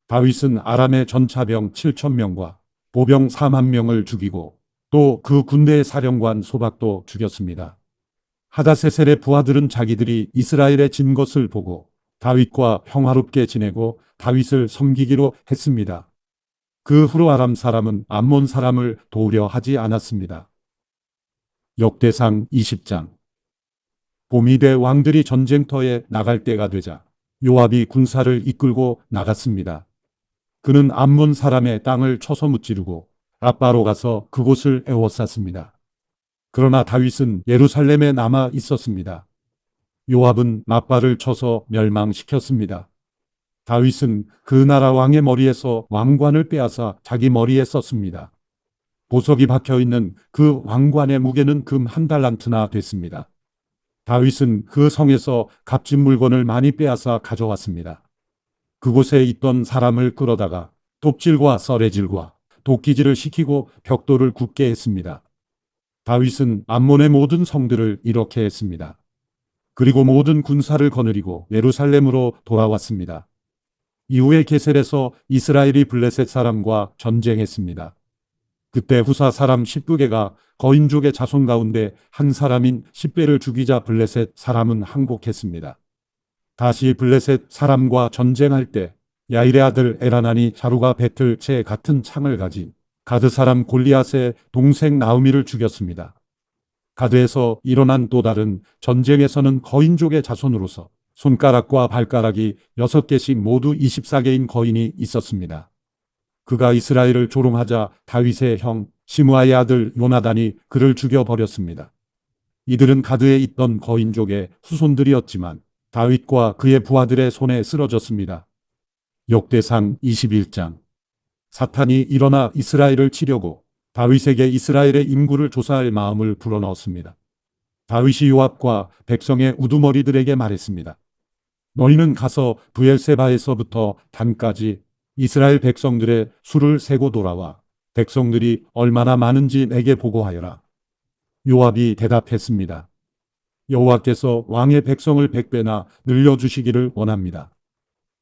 다윗은 아람의 전차병 7,000명과 보병 4만 명을 죽이고 또 그 군대의 사령관 소박도 죽였습니다. 하다세셀의 부하들은 자기들이 이스라엘에 진 것을 보고 다윗과 평화롭게 지내고 다윗을 섬기기로 했습니다. 그 후로 아람 사람은 암몬 사람을 도우려 하지 않았습니다. 역대상 20장. 봄이 돼 왕들이 전쟁터에 나갈 때가 되자 요압이 군사를 이끌고 나갔습니다. 그는 암몬 사람의 땅을 쳐서 무찌르고 라빠로 가서 그곳을 에워쌌습니다. 그러나 다윗은 예루살렘에 남아 있었습니다. 요압은 라빠를 쳐서 멸망시켰습니다. 다윗은 그 나라 왕의 머리에서 왕관을 빼앗아 자기 머리에 썼습니다. 보석이 박혀있는 그 왕관의 무게는 금 1달란트나 됐습니다. 다윗은 그 성에서 값진 물건을 많이 빼앗아 가져왔습니다. 그곳에 있던 사람을 끌어다가 톱질과 썰애질과 도끼질을 시키고 벽돌을 굽게 했습니다. 다윗은 암몬의 모든 성들을 이렇게 했습니다. 그리고 모든 군사를 거느리고 예루살렘으로 돌아왔습니다. 이후에 게셀에서 이스라엘이 블레셋 사람과 전쟁했습니다. 그때 후사 사람 십부개가 거인족의 자손 가운데 한 사람인 십배를 죽이자 블레셋 사람은 항복했습니다. 다시 블레셋 사람과 전쟁할 때 야일의 아들 에라난이 자루가 배틀 채 같은 창을 가진 가드 사람 골리앗의 동생 나우미를 죽였습니다. 가드에서 일어난 또 다른 전쟁에서는 거인족의 자손으로서 손가락과 발가락이 6개씩 모두 24개인 거인이 있었습니다. 그가 이스라엘을 조롱하자 다윗의 형 시므아의 아들 요나단이 그를 죽여버렸습니다. 이들은 가드에 있던 거인족의 후손들이었지만 다윗과 그의 부하들의 손에 쓰러졌습니다. 역대상 21장. 사탄이 일어나 이스라엘을 치려고 다윗에게 이스라엘의 인구를 조사할 마음을 불어넣었습니다. 다윗이 요압과 백성의 우두머리들에게 말했습니다. 너희는 가서 브엘세바에서부터 단까지 이스라엘 백성들의 수를 세고 돌아와 백성들이 얼마나 많은지 내게 보고하여라. 요압이 대답했습니다. 여호와께서 왕의 백성을 100배나 늘려주시기를 원합니다.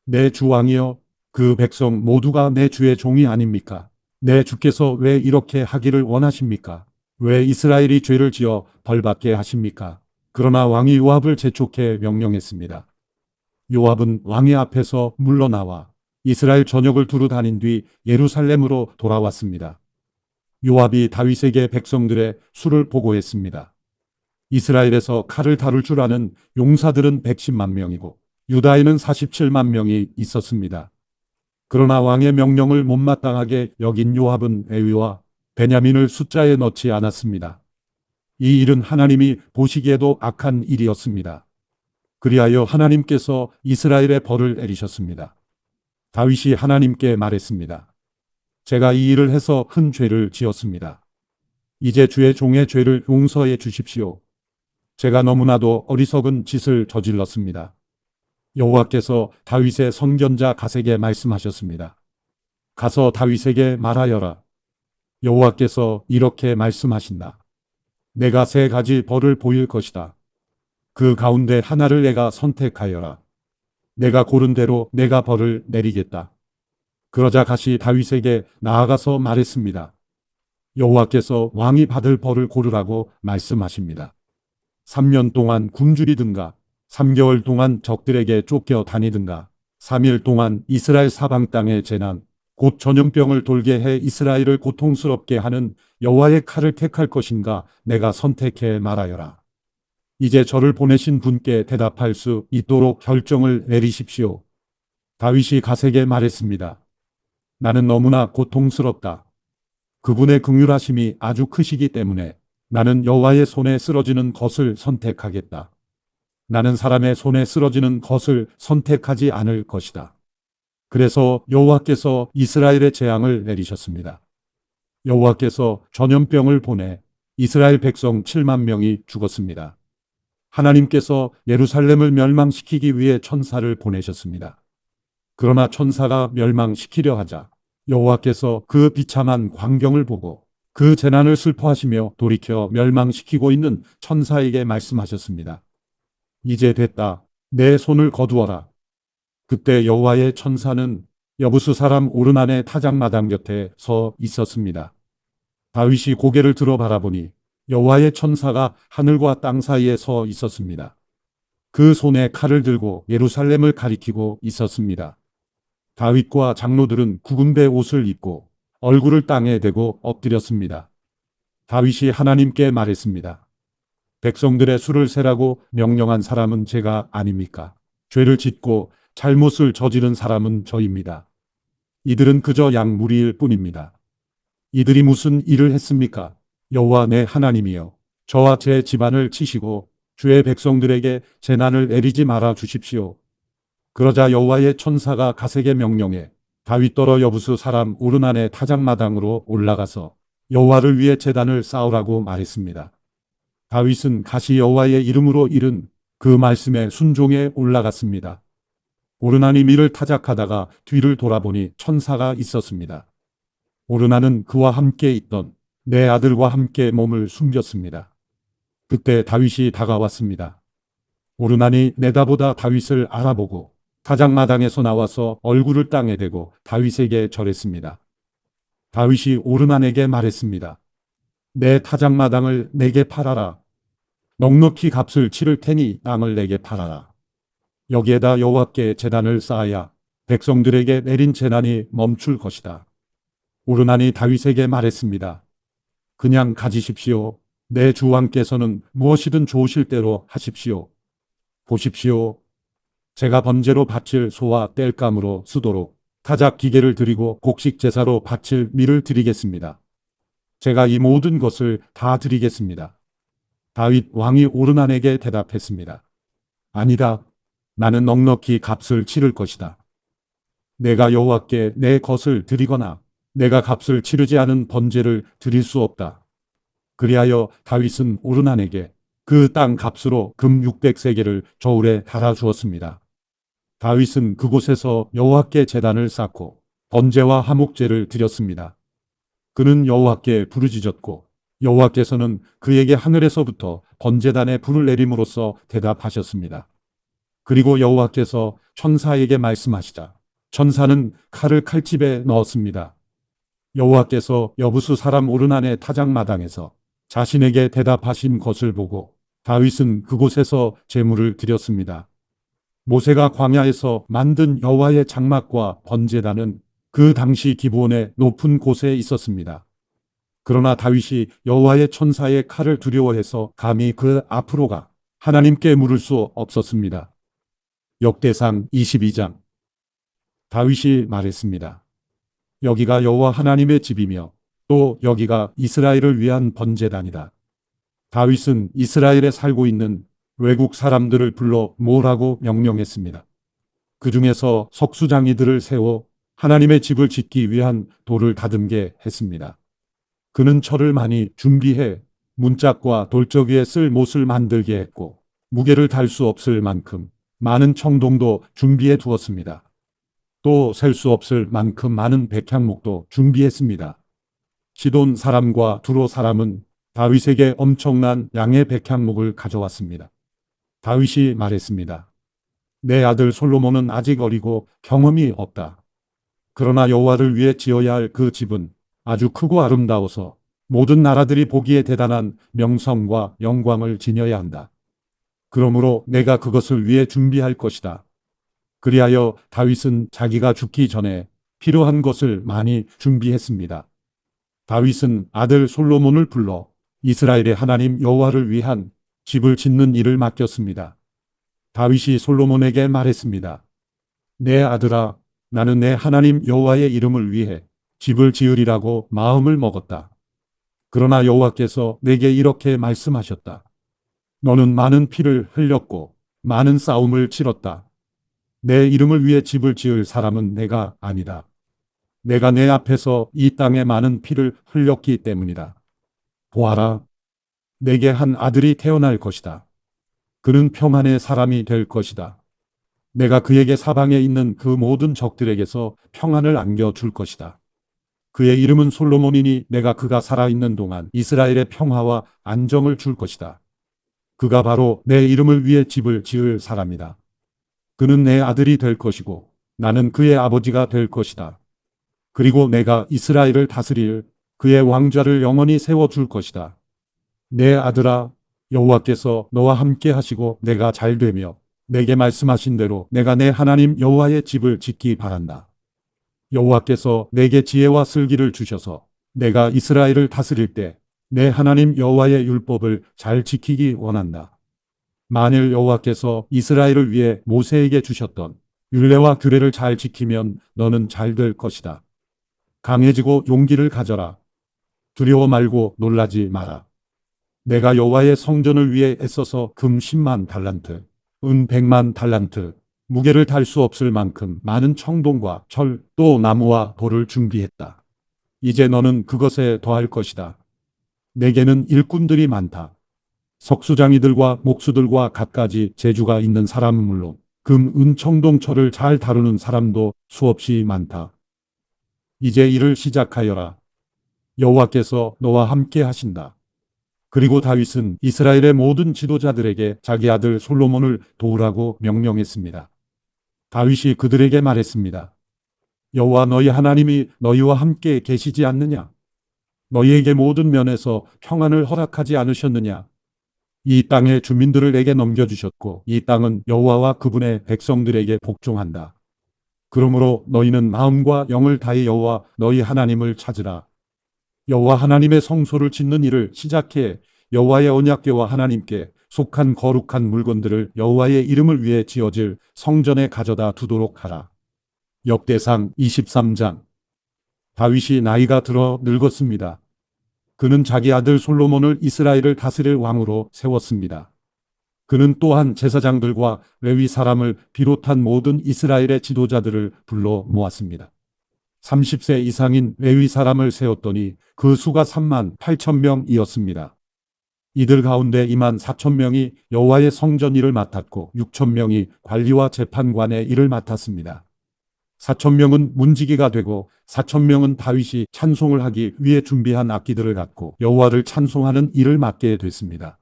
내 주 왕이여, 그 백성 모두가 내 주의 종이 아닙니까? 내 주께서 왜 이렇게 하기를 원하십니까? 왜 이스라엘이 죄를 지어 벌받게 하십니까? 그러나 왕이 요압을 재촉해 명령했습니다. 요압은 왕의 앞에서 물러나와 이스라엘 전역을 두루 다닌 뒤 예루살렘으로 돌아왔습니다. 요압이 다윗에게 백성들의 수를 보고했습니다. 이스라엘에서 칼을 다룰 줄 아는 용사들은 110만 명이고 유다에는 47만 명이 있었습니다. 그러나 왕의 명령을 못마땅하게 여긴 요압은 레위와 베냐민을 숫자에 넣지 않았습니다. 이 일은 하나님이 보시기에도 악한 일이었습니다. 그리하여 하나님께서 이스라엘의 벌을 내리셨습니다. 다윗이 하나님께 말했습니다. 제가 이 일을 해서 큰 죄를 지었습니다. 이제 주의 종의 죄를 용서해 주십시오. 제가 너무나도 어리석은 짓을 저질렀습니다. 여호와께서 다윗의 선견자 갓에게 말씀하셨습니다. 가서 다윗에게 말하여라. 여호와께서 이렇게 말씀하신다. 내가 3가지 벌을 보일 것이다. 그 가운데 하나를 내가 선택하여라. 내가 고른 대로 내가 벌을 내리겠다. 그러자 갓이 다윗에게 나아가서 말했습니다. 여호와께서 왕이 받을 벌을 고르라고 말씀하십니다. 3년 동안 굶주리든가 3개월 동안 적들에게 쫓겨 다니든가 3일 동안 이스라엘 사방 땅의 재난 곧 전염병을 돌게 해 이스라엘을 고통스럽게 하는 여호와의 칼을 택할 것인가 내가 선택해 말하여라. 이제 저를 보내신 분께 대답할 수 있도록 결정을 내리십시오. 다윗이 갓에게 말했습니다. 나는 너무나 고통스럽다. 그분의 긍휼하심이 아주 크시기 때문에 나는 여호와의 손에 쓰러지는 것을 선택하겠다. 나는 사람의 손에 쓰러지는 것을 선택하지 않을 것이다. 그래서 여호와께서 이스라엘의 재앙을 내리셨습니다. 여호와께서 전염병을 보내 이스라엘 백성 7만 명이 죽었습니다. 하나님께서 예루살렘을 멸망시키기 위해 천사를 보내셨습니다. 그러나 천사가 멸망시키려 하자 여호와께서 그 비참한 광경을 보고 그 재난을 슬퍼하시며 돌이켜 멸망시키고 있는 천사에게 말씀하셨습니다. 이제 됐다. 내 손을 거두어라. 그때 여호와의 천사는 여부수 사람 오르난의 타작마당 곁에 서 있었습니다. 다윗이 고개를 들어 바라보니 여호와의 천사가 하늘과 땅 사이에 서 있었습니다. 그 손에 칼을 들고 예루살렘을 가리키고 있었습니다. 다윗과 장로들은 구금배 옷을 입고 얼굴을 땅에 대고 엎드렸습니다. 다윗이 하나님께 말했습니다. 백성들의 수를 세라고 명령한 사람은 제가 아닙니까? 죄를 짓고 잘못을 저지른 사람은 저입니다. 이들은 그저 양 무리일 뿐입니다. 이들이 무슨 일을 했습니까? 여호와 내 하나님이여, 저와 제 집안을 치시고 주의 백성들에게 재난을 내리지 말아 주십시오. 그러자 여호와의 천사가 갓에게 명령해 다윗더러 여부수 사람 오르난의 타작마당으로 올라가서 여호와를 위해 제단을 쌓으라고 말했습니다. 다윗은 갓이 여호와의 이름으로 이른 그 말씀에 순종해 올라갔습니다. 오르난이 밀을 타작하다가 뒤를 돌아보니 천사가 있었습니다. 오르난은 그와 함께 있던 내 아들과 함께 몸을 숨겼습니다. 그때 다윗이 다가왔습니다. 오르난이 내다보다 다윗을 알아보고 타작마당에서 나와서 얼굴을 땅에 대고 다윗에게 절했습니다. 다윗이 오르난에게 말했습니다. 내 타작마당을 내게 팔아라. 넉넉히 값을 치를 테니 땅을 내게 팔아라. 여기에다 여호와께 제단을 쌓아야 백성들에게 내린 재난이 멈출 것이다. 오르난이 다윗에게 말했습니다. 그냥 가지십시오. 내 주왕께서는 무엇이든 좋으실 대로 하십시오. 보십시오. 제가 번제로 바칠 소와 땔감으로 수도로 타작 기계를 드리고 곡식 제사로 바칠 밀을 드리겠습니다. 제가 이 모든 것을 다 드리겠습니다. 다윗 왕이 오르난에게 대답했습니다. 아니다. 나는 넉넉히 값을 치를 것이다. 내가 여호와께 내 것을 드리거나 내가 값을 치르지 않은 번제를 드릴 수 없다. 그리하여 다윗은 오르난에게 그 땅 값으로 금 600세겔을 저울에 달아 주었습니다. 다윗은 그곳에서 여호와께 제단을 쌓고 번제와 화목제를 드렸습니다. 그는 여호와께 부르짖었고 여호와께서는 그에게 하늘에서부터 번제단에 불을 내림으로써 대답하셨습니다. 그리고 여호와께서 천사에게 말씀하시자 천사는 칼을 칼집에 넣었습니다. 여호와께서 여부수 사람 오르난의 타작마당에서 자신에게 대답하신 것을 보고 다윗은 그곳에서 제물을 드렸습니다. 모세가 광야에서 만든 여호와의 장막과 번제단은 그 당시 기브온의 높은 곳에 있었습니다. 그러나 다윗이 여호와의 천사의 칼을 두려워해서 감히 그 앞으로 가 하나님께 물을 수 없었습니다. 역대상 22장. 다윗이 말했습니다. 여기가 여호와 하나님의 집이며 또 여기가 이스라엘을 위한 번제단이다. 다윗은 이스라엘에 살고 있는 외국 사람들을 불러 모으라고 명령했습니다. 그 중에서 석수장이들을 세워 하나님의 집을 짓기 위한 돌을 다듬게 했습니다. 그는 철을 많이 준비해 문짝과 돌적 위에 쓸 못을 만들게 했고 무게를 달 수 없을 만큼 많은 청동도 준비해 두었습니다. 또 셀 수 없을 만큼 많은 백향목도 준비했습니다. 시돈 사람과 두로 사람은 다윗에게 엄청난 양의 백향목을 가져왔습니다. 다윗이 말했습니다. 내 아들 솔로몬은 아직 어리고 경험이 없다. 그러나 여호와를 위해 지어야 할 그 집은 아주 크고 아름다워서 모든 나라들이 보기에 대단한 명성과 영광을 지녀야 한다. 그러므로 내가 그것을 위해 준비할 것이다. 그리하여 다윗은 자기가 죽기 전에 필요한 것을 많이 준비했습니다. 다윗은 아들 솔로몬을 불러 이스라엘의 하나님 여호와를 위한 집을 짓는 일을 맡겼습니다. 다윗이 솔로몬에게 말했습니다. 내 아들아, 나는 내 하나님 여호와의 이름을 위해 집을 지으리라고 마음을 먹었다. 그러나 여호와께서 내게 이렇게 말씀하셨다. 너는 많은 피를 흘렸고 많은 싸움을 치렀다. 내 이름을 위해 집을 지을 사람은 내가 아니다. 내가 내 앞에서 이 땅에 많은 피를 흘렸기 때문이다. 보아라, 내게 한 아들이 태어날 것이다. 그는 평안의 사람이 될 것이다. 내가 그에게 사방에 있는 그 모든 적들에게서 평안을 안겨줄 것이다. 그의 이름은 솔로몬이니 내가 그가 살아있는 동안 이스라엘의 평화와 안정을 줄 것이다. 그가 바로 내 이름을 위해 집을 지을 사람이다. 그는 내 아들이 될 것이고 나는 그의 아버지가 될 것이다. 그리고 내가 이스라엘을 다스릴 그의 왕좌를 영원히 세워줄 것이다. 내 아들아, 여호와께서 너와 함께 하시고 내가 잘되며 내게 말씀하신 대로 내가 내 하나님 여호와의 집을 짓기 바란다. 여호와께서 내게 지혜와 슬기를 주셔서 내가 이스라엘을 다스릴 때 내 하나님 여호와의 율법을 잘 지키기 원한다. 만일 여호와께서 이스라엘을 위해 모세에게 주셨던 율례와 규례를 잘 지키면 너는 잘 될 것이다. 강해지고 용기를 가져라. 두려워 말고 놀라지 마라. 내가 여호와의 성전을 위해 애써서 금 10만 달란트, 은 100만 달란트, 무게를 달 수 없을 만큼 많은 청동과 철, 또 나무와 돌을 준비했다. 이제 너는 그것에 더할 것이다. 내게는 일꾼들이 많다. 석수장이들과 목수들과 갖가지 재주가 있는 사람은 물론 금, 은, 청동, 철을 잘 다루는 사람도 수없이 많다. 이제 일을 시작하여라. 여호와께서 너와 함께 하신다. 그리고 다윗은 이스라엘의 모든 지도자들에게 자기 아들 솔로몬을 도우라고 명령했습니다. 다윗이 그들에게 말했습니다. 여호와 너희 하나님이 너희와 함께 계시지 않느냐? 너희에게 모든 면에서 평안을 허락하지 않으셨느냐? 이 땅의 주민들을 내게 넘겨주셨고 이 땅은 여호와와 그분의 백성들에게 복종한다. 그러므로 너희는 마음과 영을 다해 여호와 너희 하나님을 찾으라. 여호와 하나님의 성소를 짓는 일을 시작해 여호와의 언약궤와 하나님께 속한 거룩한 물건들을 여호와의 이름을 위해 지어질 성전에 가져다 두도록 하라. 역대상 23장. 다윗이 나이가 들어 늙었습니다. 그는 자기 아들 솔로몬을 이스라엘을 다스릴 왕으로 세웠습니다. 그는 또한 제사장들과 레위 사람을 비롯한 모든 이스라엘의 지도자들을 불러 모았습니다. 30세 이상인 레위 사람을 세웠더니 그 수가 3만 8천 명이었습니다. 이들 가운데 2만 4천 명이 여호와의 성전 일을 맡았고 6천 명이 관리와 재판관의 일을 맡았습니다. 4천 명은 문지기가 되고 4천 명은 다윗이 찬송을 하기 위해 준비한 악기들을 갖고 여호와를 찬송하는 일을 맡게 됐습니다.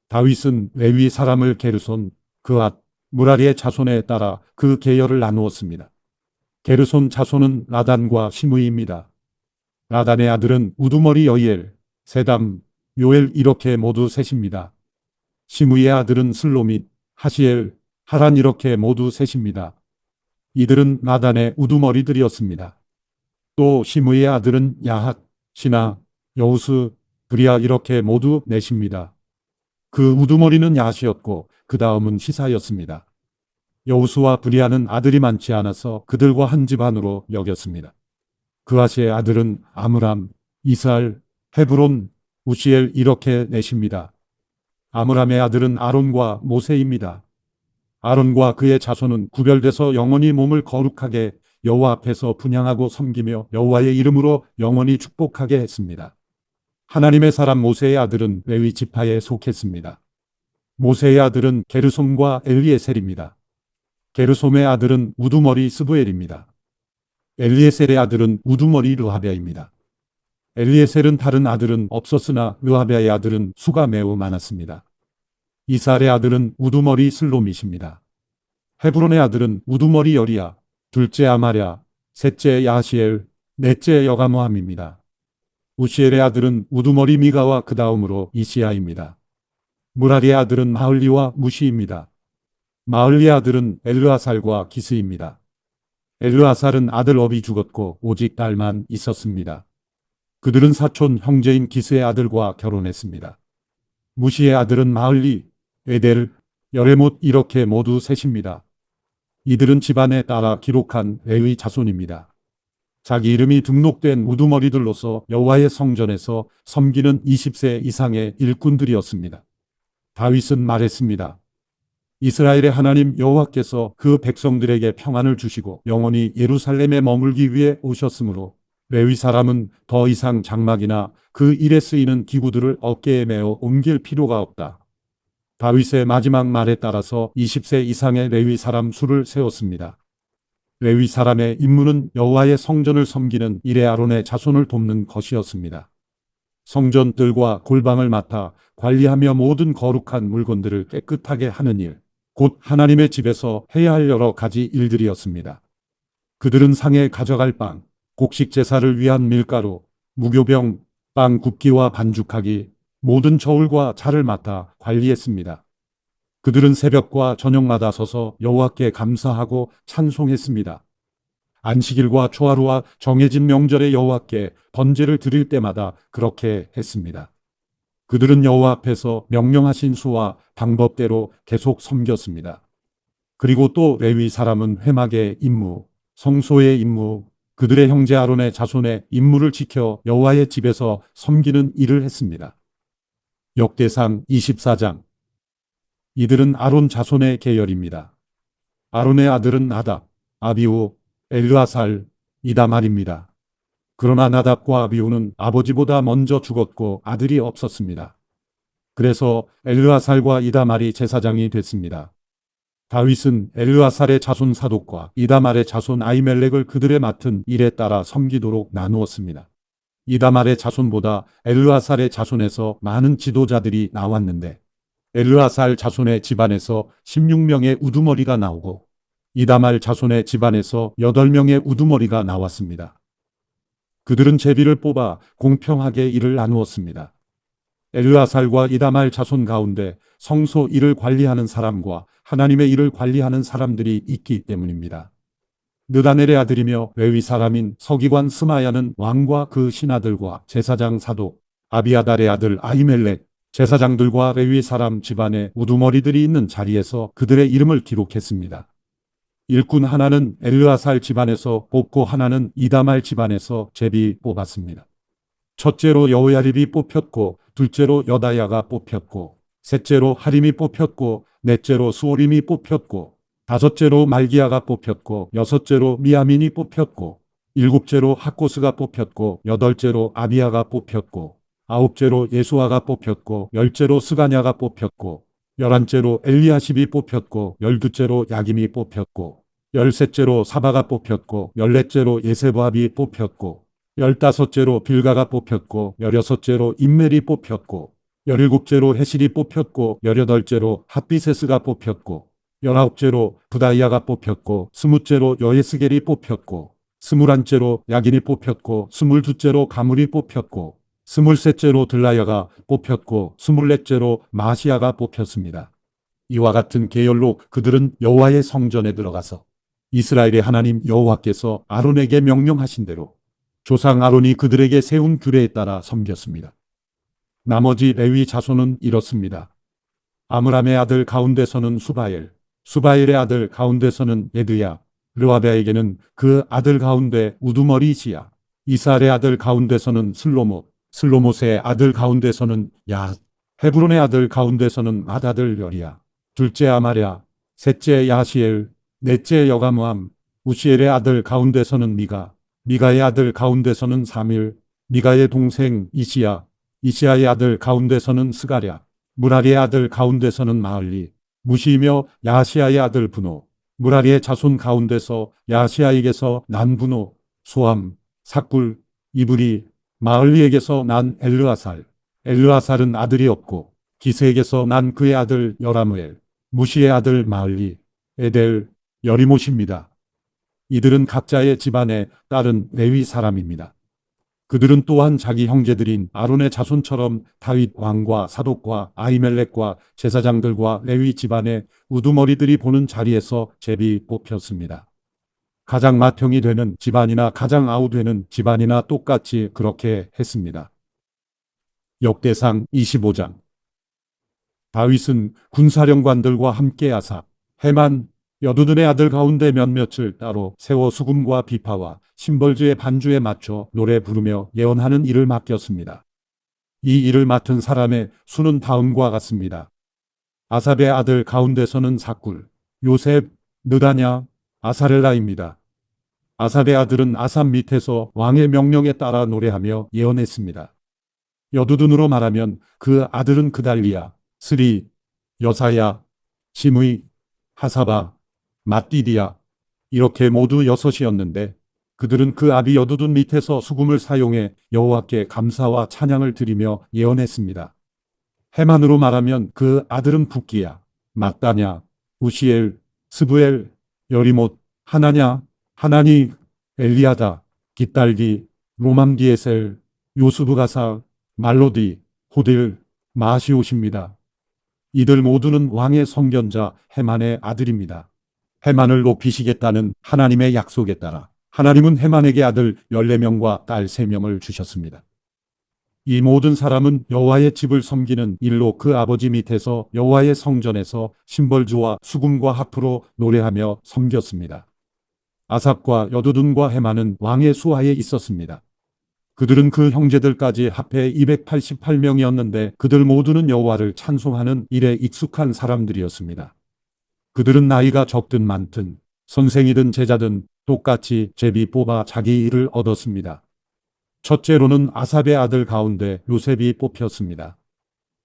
다윗은 레위 사람을 게르손, 그앗, 무라리의 자손에 따라 그 계열을 나누었습니다. 게르손 자손은 라단과 시므이입니다. 라단의 아들은 우두머리 여이엘, 세담, 요엘 이렇게 모두 셋입니다. 시므이의 아들은 슬로밋, 하시엘, 하란 이렇게 모두 셋입니다. 이들은 라단의 우두머리들이었습니다. 또 시므이의 아들은 야핫, 시나, 여우스, 브리아 이렇게 모두 넷입니다. 그 우두머리는 야시였고 그 다음은 시사였습니다. 여우수와 브리아는 아들이 많지 않아서 그들과 한 집안으로 여겼습니다. 그아시의 아들은 아므람, 이스알, 헤브론, 우시엘 이렇게 넷입니다. 아므람의 아들은 아론과 모세입니다. 아론과 그의 자손은 구별돼서 영원히 몸을 거룩하게 여호와 앞에서 분향하고 섬기며 여호와의 이름으로 영원히 축복하게 했습니다. 하나님의 사람 모세의 아들은 레위 지파에 속했습니다. 모세의 아들은 게르솜과 엘리에셀입니다. 게르솜의 아들은 우두머리 스부엘입니다. 엘리에셀의 아들은 우두머리 르하베입니다. 엘리에셀은 다른 아들은 없었으나 르하베의 아들은 수가 매우 많았습니다. 이스알의 아들은 우두머리 슬로밋입니다. 헤브론의 아들은 우두머리 여리야, 둘째 아마랴, 셋째 야시엘, 넷째 여가모함입니다. 우시엘의 아들은 우두머리 미가와 그 다음으로 이시야입니다. 무라리의 아들은 마흘리와 무시입니다. 마흘리의 아들은 엘르아살과 기스입니다. 엘르아살은 아들 업이 죽었고 오직 딸만 있었습니다. 그들은 사촌 형제인 기스의 아들과 결혼했습니다. 무시의 아들은 마흘리, 에델, 여레못 이렇게 모두 셋입니다. 이들은 집안에 따라 기록한 레위 자손입니다. 자기 이름이 등록된 우두머리들로서 여호와의 성전에서 섬기는 20세 이상의 일꾼들이었습니다. 다윗은 말했습니다. 이스라엘의 하나님 여호와께서 그 백성들에게 평안을 주시고 영원히 예루살렘에 머물기 위해 오셨으므로 레위 사람은 더 이상 장막이나 그 일에 쓰이는 기구들을 어깨에 메어 옮길 필요가 없다. 다윗의 마지막 말에 따라서 20세 이상의 레위 사람 수를 세웠습니다. 레위 사람의 임무는 여호와의 성전을 섬기는 일에 아론의 자손을 돕는 것이었습니다. 성전들과 골방을 맡아 관리하며 모든 거룩한 물건들을 깨끗하게 하는 일, 곧 하나님의 집에서 해야 할 여러 가지 일들이었습니다. 그들은 상에 가져갈 빵, 곡식 제사를 위한 밀가루, 무교병, 빵 굽기와 반죽하기, 모든 저울과 자를 맡아 관리했습니다. 그들은 새벽과 저녁마다 서서 여호와께 감사하고 찬송했습니다. 안식일과 초하루와 정해진 명절에 여호와께 번제를 드릴 때마다 그렇게 했습니다. 그들은 여호와 앞에서 명령하신 수와 방법대로 계속 섬겼습니다. 그리고 또 레위 사람은 회막의 임무, 성소의 임무, 그들의 형제 아론의 자손의 임무를 지켜 여호와의 집에서 섬기는 일을 했습니다. 역대상 24장. 이들은 아론 자손의 계열입니다. 아론의 아들은 나답, 아비후, 엘르아살, 이다말입니다. 그러나 나답과 아비후는 아버지보다 먼저 죽었고 아들이 없었습니다. 그래서 엘르아살과 이다말이 제사장이 됐습니다. 다윗은 엘르아살의 자손 사독과 이다말의 자손 아히멜렉을 그들의 맡은 일에 따라 섬기도록 나누었습니다. 이다말의 자손보다 엘르아살의 자손에서 많은 지도자들이 나왔는데 엘르아살 자손의 집안에서 16명의 우두머리가 나오고 이다말 자손의 집안에서 8명의 우두머리가 나왔습니다. 그들은 제비를 뽑아 공평하게 일을 나누었습니다. 엘르아살과 이다말 자손 가운데 성소 일을 관리하는 사람과 하나님의 일을 관리하는 사람들이 있기 때문입니다. 느다넬의 아들이며 레위 사람인 서기관 스마야는 왕과 그 신하들과 제사장 사독 아비아달의 아들 아히멜렉 제사장들과 레위 사람 집안에 우두머리들이 있는 자리에서 그들의 이름을 기록했습니다. 일꾼 하나는 엘르아살 집안에서 뽑고 하나는 이다말 집안에서 제비 뽑았습니다. 첫째로 여호야립이 뽑혔고 둘째로 여다야가 뽑혔고 셋째로 하림이 뽑혔고 넷째로 수오림이 뽑혔고 다섯째로 말기야가 뽑혔고 여섯째로 미야민이 뽑혔고 일곱째로 학고스가 뽑혔고 여덟째로 아비야가 뽑혔고 아홉째로 예수아가 뽑혔고 열째로 스가냐가 뽑혔고 열한째로 엘리야십이 뽑혔고 열두째로 야김이 뽑혔고 열셋째로 사바가 뽑혔고 열넷째로 예세보압이 뽑혔고 열다섯째로 빌가가 뽑혔고 열여섯째로 임멜이 뽑혔고 열일곱째로 헤실이 뽑혔고 열여덟째로 핫비세스가 뽑혔고 열아홉째로 부다이아가 뽑혔고 스무째로 여에스겔이 뽑혔고 스물한째로 야긴이 뽑혔고 스물두째로 가물이 뽑혔고 스물셋째로 들라야가 뽑혔고 스물넷째로 마시아가 뽑혔습니다. 이와 같은 계열로 그들은 여호와의 성전에 들어가서 이스라엘의 하나님 여호와께서 아론에게 명령하신 대로 조상 아론이 그들에게 세운 규례에 따라 섬겼습니다. 나머지 레위 자손은 이렇습니다. 아므람의 아들 가운데서는 수바엘, 수바엘의 아들 가운데서는 예드야, 르와베에게는 그 아들 가운데 우두머리 이시야, 이스알의 아들 가운데서는 슬로못, 슬로못의 아들 가운데서는 야앗, 헤브론의 아들 가운데서는 아다들 열이야, 둘째 아마랴, 셋째 야시엘, 넷째 여가무함, 우시엘의 아들 가운데서는 미가, 미가의 아들 가운데서는 사밀, 미가의 동생 이시야, 이시야의 아들 가운데서는 스가랴, 무라리의 아들 가운데서는 마을리, 무시이며 야시야의 아들 분노, 무라리의 자손 가운데서 야시야에게서 난 분노, 소함, 삭굴, 이브리, 마을리에게서 난 엘르아살, 엘르아살은 아들이 없고 기스에게서 난 그의 아들 여라무엘, 무시의 아들 마을리, 에델, 여리못입니다. 이들은 각자의 집안에 따른 레위 사람입니다. 그들은 또한 자기 형제들인 아론의 자손처럼 다윗 왕과 사독과 아히멜렉과 제사장들과 레위 집안의 우두머리들이 보는 자리에서 제비 뽑혔습니다. 가장 맏형이 되는 집안이나 가장 아우되는 집안이나 똑같이 그렇게 했습니다. 역대상 25장. 다윗은 군사령관들과 함께 하사 헤만, 여두둔의 아들 가운데 몇몇을 따로 세워 수금과 비파와 심벌주의 반주에 맞춰 노래 부르며 예언하는 일을 맡겼습니다. 이 일을 맡은 사람의 수는 다음과 같습니다. 아삽의 아들 가운데서는 삭굴, 요셉, 느다냐, 아사렐라입니다. 아삽의 아들은 아삽 밑에서 왕의 명령에 따라 노래하며 예언했습니다. 여두둔으로 말하면 그 아들은 그달리야, 스리, 여사야, 시므이, 하사바, 맏디디야, 이렇게 모두 여섯이었는데 그들은 그 아비 여두둔 밑에서 수금을 사용해 여호와께 감사와 찬양을 드리며 예언했습니다. 헤만으로 말하면 그 아들은 붓기야, 막다냐, 우시엘, 스부엘, 여리못, 하나냐, 하나니, 엘리아다, 깃달기, 로맘디에셀, 요수브가사, 말로디, 호딜, 마시옷입니다. 이들 모두는 왕의 성견자 헤만의 아들입니다. 헤만을 높이시겠다는 하나님의 약속에 따라 하나님은 헤만에게 아들 14명과 딸 3명을 주셨습니다. 이 모든 사람은 여호와의 집을 섬기는 일로 그 아버지 밑에서 여호와의 성전에서 심벌주와 수금과 하프로 노래하며 섬겼습니다. 아삽과 여두둔과 헤만은 왕의 수하에 있었습니다. 그들은 그 형제들까지 합해 288명이었는데 그들 모두는 여호와를 찬송하는 일에 익숙한 사람들이었습니다. 그들은 나이가 적든 많든 선생이든 제자든 똑같이 제비 뽑아 자기 일을 얻었습니다. 첫째로는 아삽의 아들 가운데 요셉이 뽑혔습니다.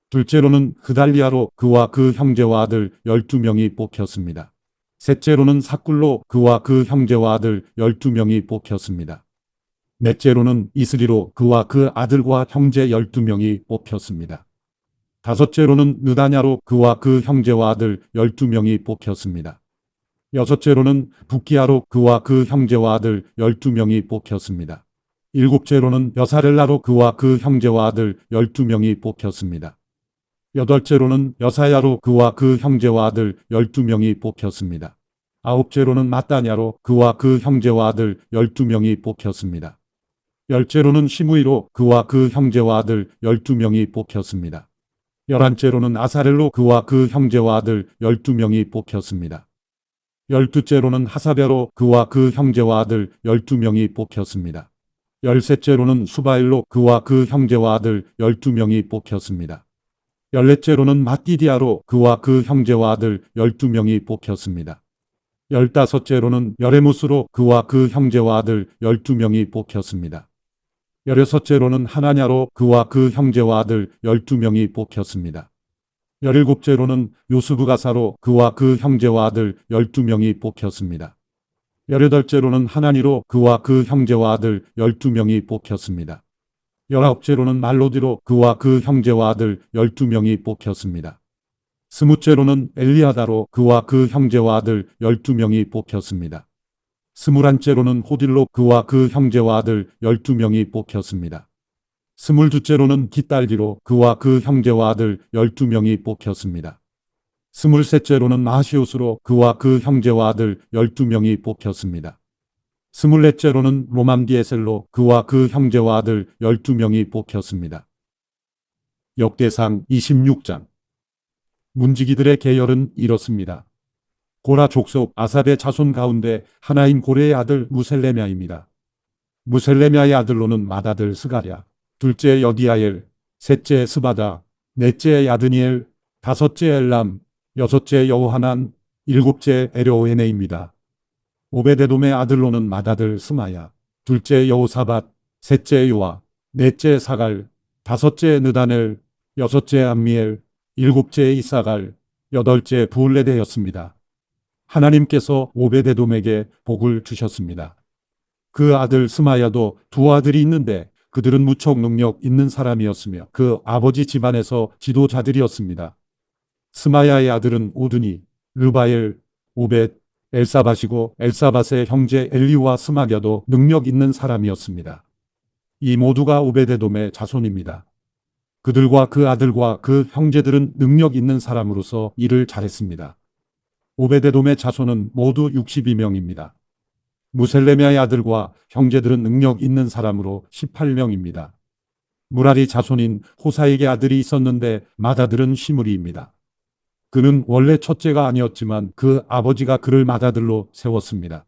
둘째로는 그달리아로 그와 그 형제와 아들 12명이 뽑혔습니다. 셋째로는 삭굴로 그와 그 형제와 아들 12명이 뽑혔습니다. 넷째로는 이스리로 그와 그 아들과 형제 12명이 뽑혔습니다. 다섯째로는 느다냐로 그와 그 형제와 아들 12명이 뽑혔습니다. 여섯째로는 붓기야로 그와 그 형제와 아들 12명이 뽑혔습니다. 일곱째로는 여사렐라로 그와 그 형제와 아들 12명이 뽑혔습니다. 여덟째로는 여사야로 그와 그 형제와 아들 12명이 뽑혔습니다. 아홉째로는 마따냐로 그와 그 형제와 아들 12명이 뽑혔습니다. 열째로는 시므이로 그와 그 형제와 아들 12명이 뽑혔습니다. 열한째로는 아사렐로 그와 그 형제와 아들 12명이 뽑혔습니다. 열두째로는 하사베로 그와 그 형제와 아들 12명이 뽑혔습니다. 13째로는 수바엘로 그와 그 형제와 아들 12명이 뽑혔습니다. 14째로는 마띠디아로 그와 그 형제와 아들 12명이 뽑혔습니다. 15째로는 여레무스로 그와 그 형제와 아들 12명이 뽑혔습니다. 16째로는 하나냐로 그와 그 형제와 아들 12명이 뽑혔습니다. 17째로는 요스부가사로 그와 그 형제와 아들 12명이 뽑혔습니다. 18째로는 하나니로 그와 그 형제와 아들 12명이 뽑혔습니다. 19째로는 말로디로 그와 그 형제와 아들 12명이 뽑혔습니다. 20째로는 엘리아다로 그와 그 형제와 아들 12명이 뽑혔습니다. 21째로는 호딜로 그와 그 형제와 아들 12명이 뽑혔습니다. 22째로는 깃달디로 그와 그 형제와 아들 12명이 뽑혔습니다. 23째로는 마시우스로 그와 그 형제와 아들 12명이 뽑혔습니다. 24째로는 로맘디에셀로 그와 그 형제와 아들 12명이 뽑혔습니다. 역대상 26장. 문지기들의 계열은 이렇습니다. 고라 족속 아삽의 자손 가운데 하나인 고레의 아들 무셀레미아입니다. 무셀레미아의 아들로는 맏아들 스가랴, 둘째 여디아엘, 셋째 스바다, 넷째 야드니엘, 다섯째 엘람, 여섯째 여호하난, 일곱째 에르오헤네입니다. 오베데돔의 아들로는 맏아들 스마야, 둘째 여호사밧, 셋째 요아, 넷째 사갈, 다섯째 느다넬, 여섯째 암미엘, 일곱째 이사갈, 여덟째 부울레데였습니다. 하나님께서 오베데돔에게 복을 주셨습니다. 그 아들 스마야도 두 아들이 있는데 그들은 무척 능력 있는 사람이었으며 그 아버지 집안에서 지도자들이었습니다. 스마야의 아들은 오드니, 르바엘, 오벳, 엘사밧이고 엘사밧의 형제 엘리와 스마랴도 능력 있는 사람이었습니다. 이 모두가 오베데돔의 자손입니다. 그들과 그 아들과 그 형제들은 능력 있는 사람으로서 일을 잘했습니다. 오베데돔의 자손은 모두 62명입니다. 무셀레미아의 아들과 형제들은 능력 있는 사람으로 18명입니다. 무라리 자손인 호사에게 아들이 있었는데 맏아들은 시므리입니다. 그는 원래 첫째가 아니었지만 그 아버지가 그를 맏아들로 세웠습니다.